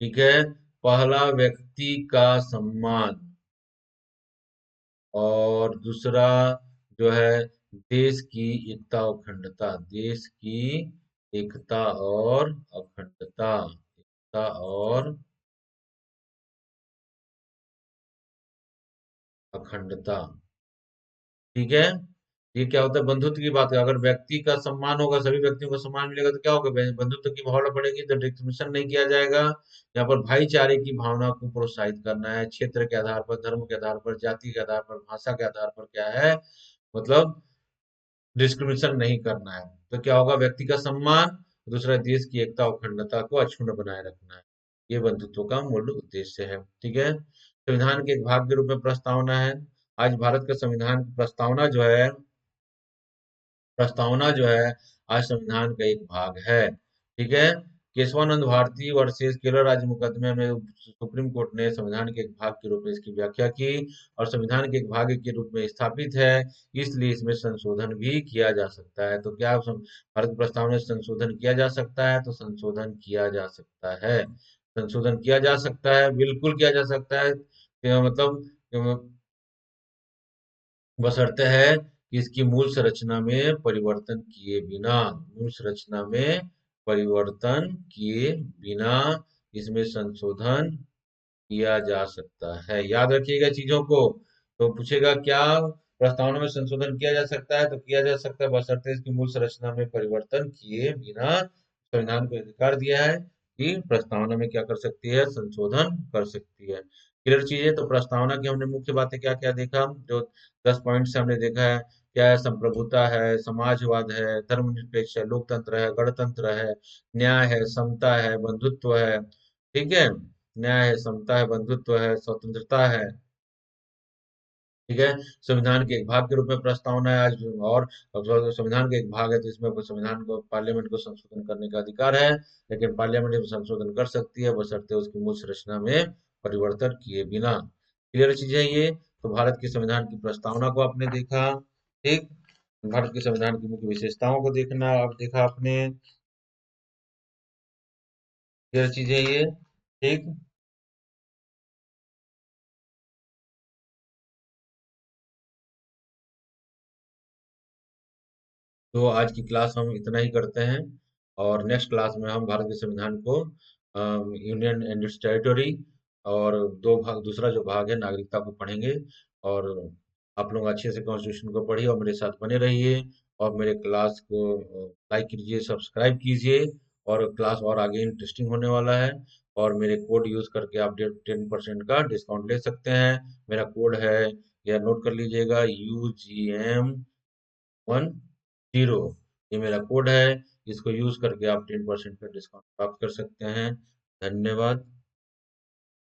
[SPEAKER 1] ठीक है। पहला व्यक्ति का सम्मान, और दूसरा जो है देश की एकता और अखंडता, देश की एकता और अखंडता, एकता और अखंडता। ठीक है। ये क्या होता है, बंधुत्व की बात है। अगर व्यक्ति का सम्मान होगा, सभी व्यक्तियों को सम्मान मिलेगा, तो क्या होगा, बंधुत्व की भावना बढ़ेगी, तो डिस्क्रिमिनेशन नहीं किया जाएगा। यहाँ पर भाईचारे की भावना को प्रोत्साहित करना है, क्षेत्र के आधार पर, धर्म के आधार पर, जाति के आधार पर, भाषा के आधार पर, क्या है मतलब डिस्क्रिमिनेशन नहीं करना है। तो क्या होगा, व्यक्ति का सम्मान, दूसरा देश की एकता और अखंडता को अक्षुण्ण बनाए रखना है। ये बंधुत्व का मूल उद्देश्य है। ठीक है, संविधान के एक भाग के रूप में प्रस्तावना है। आज भारत का संविधान की प्रस्तावना जो है आज संविधान का एक भाग है। ठीक है, केशवानंद भारती वर्सेस केरल राज्य मुकदमे में सुप्रीम कोर्ट ने संविधान के एक भाग के रूप में इसकी व्याख्या की और संविधान के एक भाग के रूप में स्थापित है, इसलिए इसमें संशोधन भी किया जा सकता है। तो क्या भारत की प्रस्तावना में संशोधन किया जा सकता है? तो संशोधन किया जा सकता है, संशोधन किया जा सकता है, बिल्कुल किया जा सकता है। मतलब बशर्ते है कि इसकी मूल संरचना में परिवर्तन किए बिना, मूल संरचना में परिवर्तन किए बिना इसमें संशोधन किया जा सकता है। याद रखिएगा चीजों को। तो पूछेगा क्या प्रस्तावना में संशोधन किया जा सकता है, तो किया जा सकता है, बशर्ते इसकी मूल संरचना में परिवर्तन किए बिना। संविधान को अधिकार दिया है कि प्रस्तावना में क्या कर सकती है, संशोधन कर सकती है। क्लियर चीजें। तो प्रस्तावना की हमने मुख्य बातें क्या क्या देखा, जो 10 पॉइंट से हमने देखा है। क्या है, संप्रभुता है, समाजवाद है, धर्मनिरपेक्ष है, लोकतंत्र है, गणतंत्र है, न्याय है, समता है, बंधुत्व है। ठीक है, न्याय है, समता है, बंधुत्व है, स्वतंत्रता है। ठीक है, संविधान के एक भाग के रूप में प्रस्तावना है आज। और अब संविधान के एक भाग है, तो इसमें संविधान को, पार्लियामेंट को संशोधन करने का अधिकार है, लेकिन पार्लियामेंट में संशोधन कर सकती है, बशर्ते उसकी मूल संरचना में परिवर्तन किए बिना। क्लियर चीज है ये। तो भारत के संविधान की प्रस्तावना को आपने देखा। ठीक, भारत के संविधान की मुख्य विशेषताओं को देखना आप देखा आपने। क्लियर चीज है ये। ठीक, तो आज की क्लास हम इतना ही करते हैं, और नेक्स्ट क्लास में हम भारत के संविधान को, यूनियन एंड इट्स टेरिटरी, और दो भाग, दूसरा जो भाग है नागरिकता को पढ़ेंगे। और आप लोग अच्छे से कॉन्स्टिट्यूशन को पढ़िए और मेरे साथ बने रहिए, और मेरे क्लास को लाइक कीजिए, सब्सक्राइब कीजिए, और क्लास और आगे इंटरेस्टिंग होने वाला है। और मेरे कोड यूज करके आप 10% का डिस्काउंट ले सकते हैं। मेरा कोड है, या नोट कर लीजिएगा, UGM10। ये मेरा कोड है, इसको यूज करके आप 10% का डिस्काउंट प्राप्त कर सकते हैं। धन्यवाद।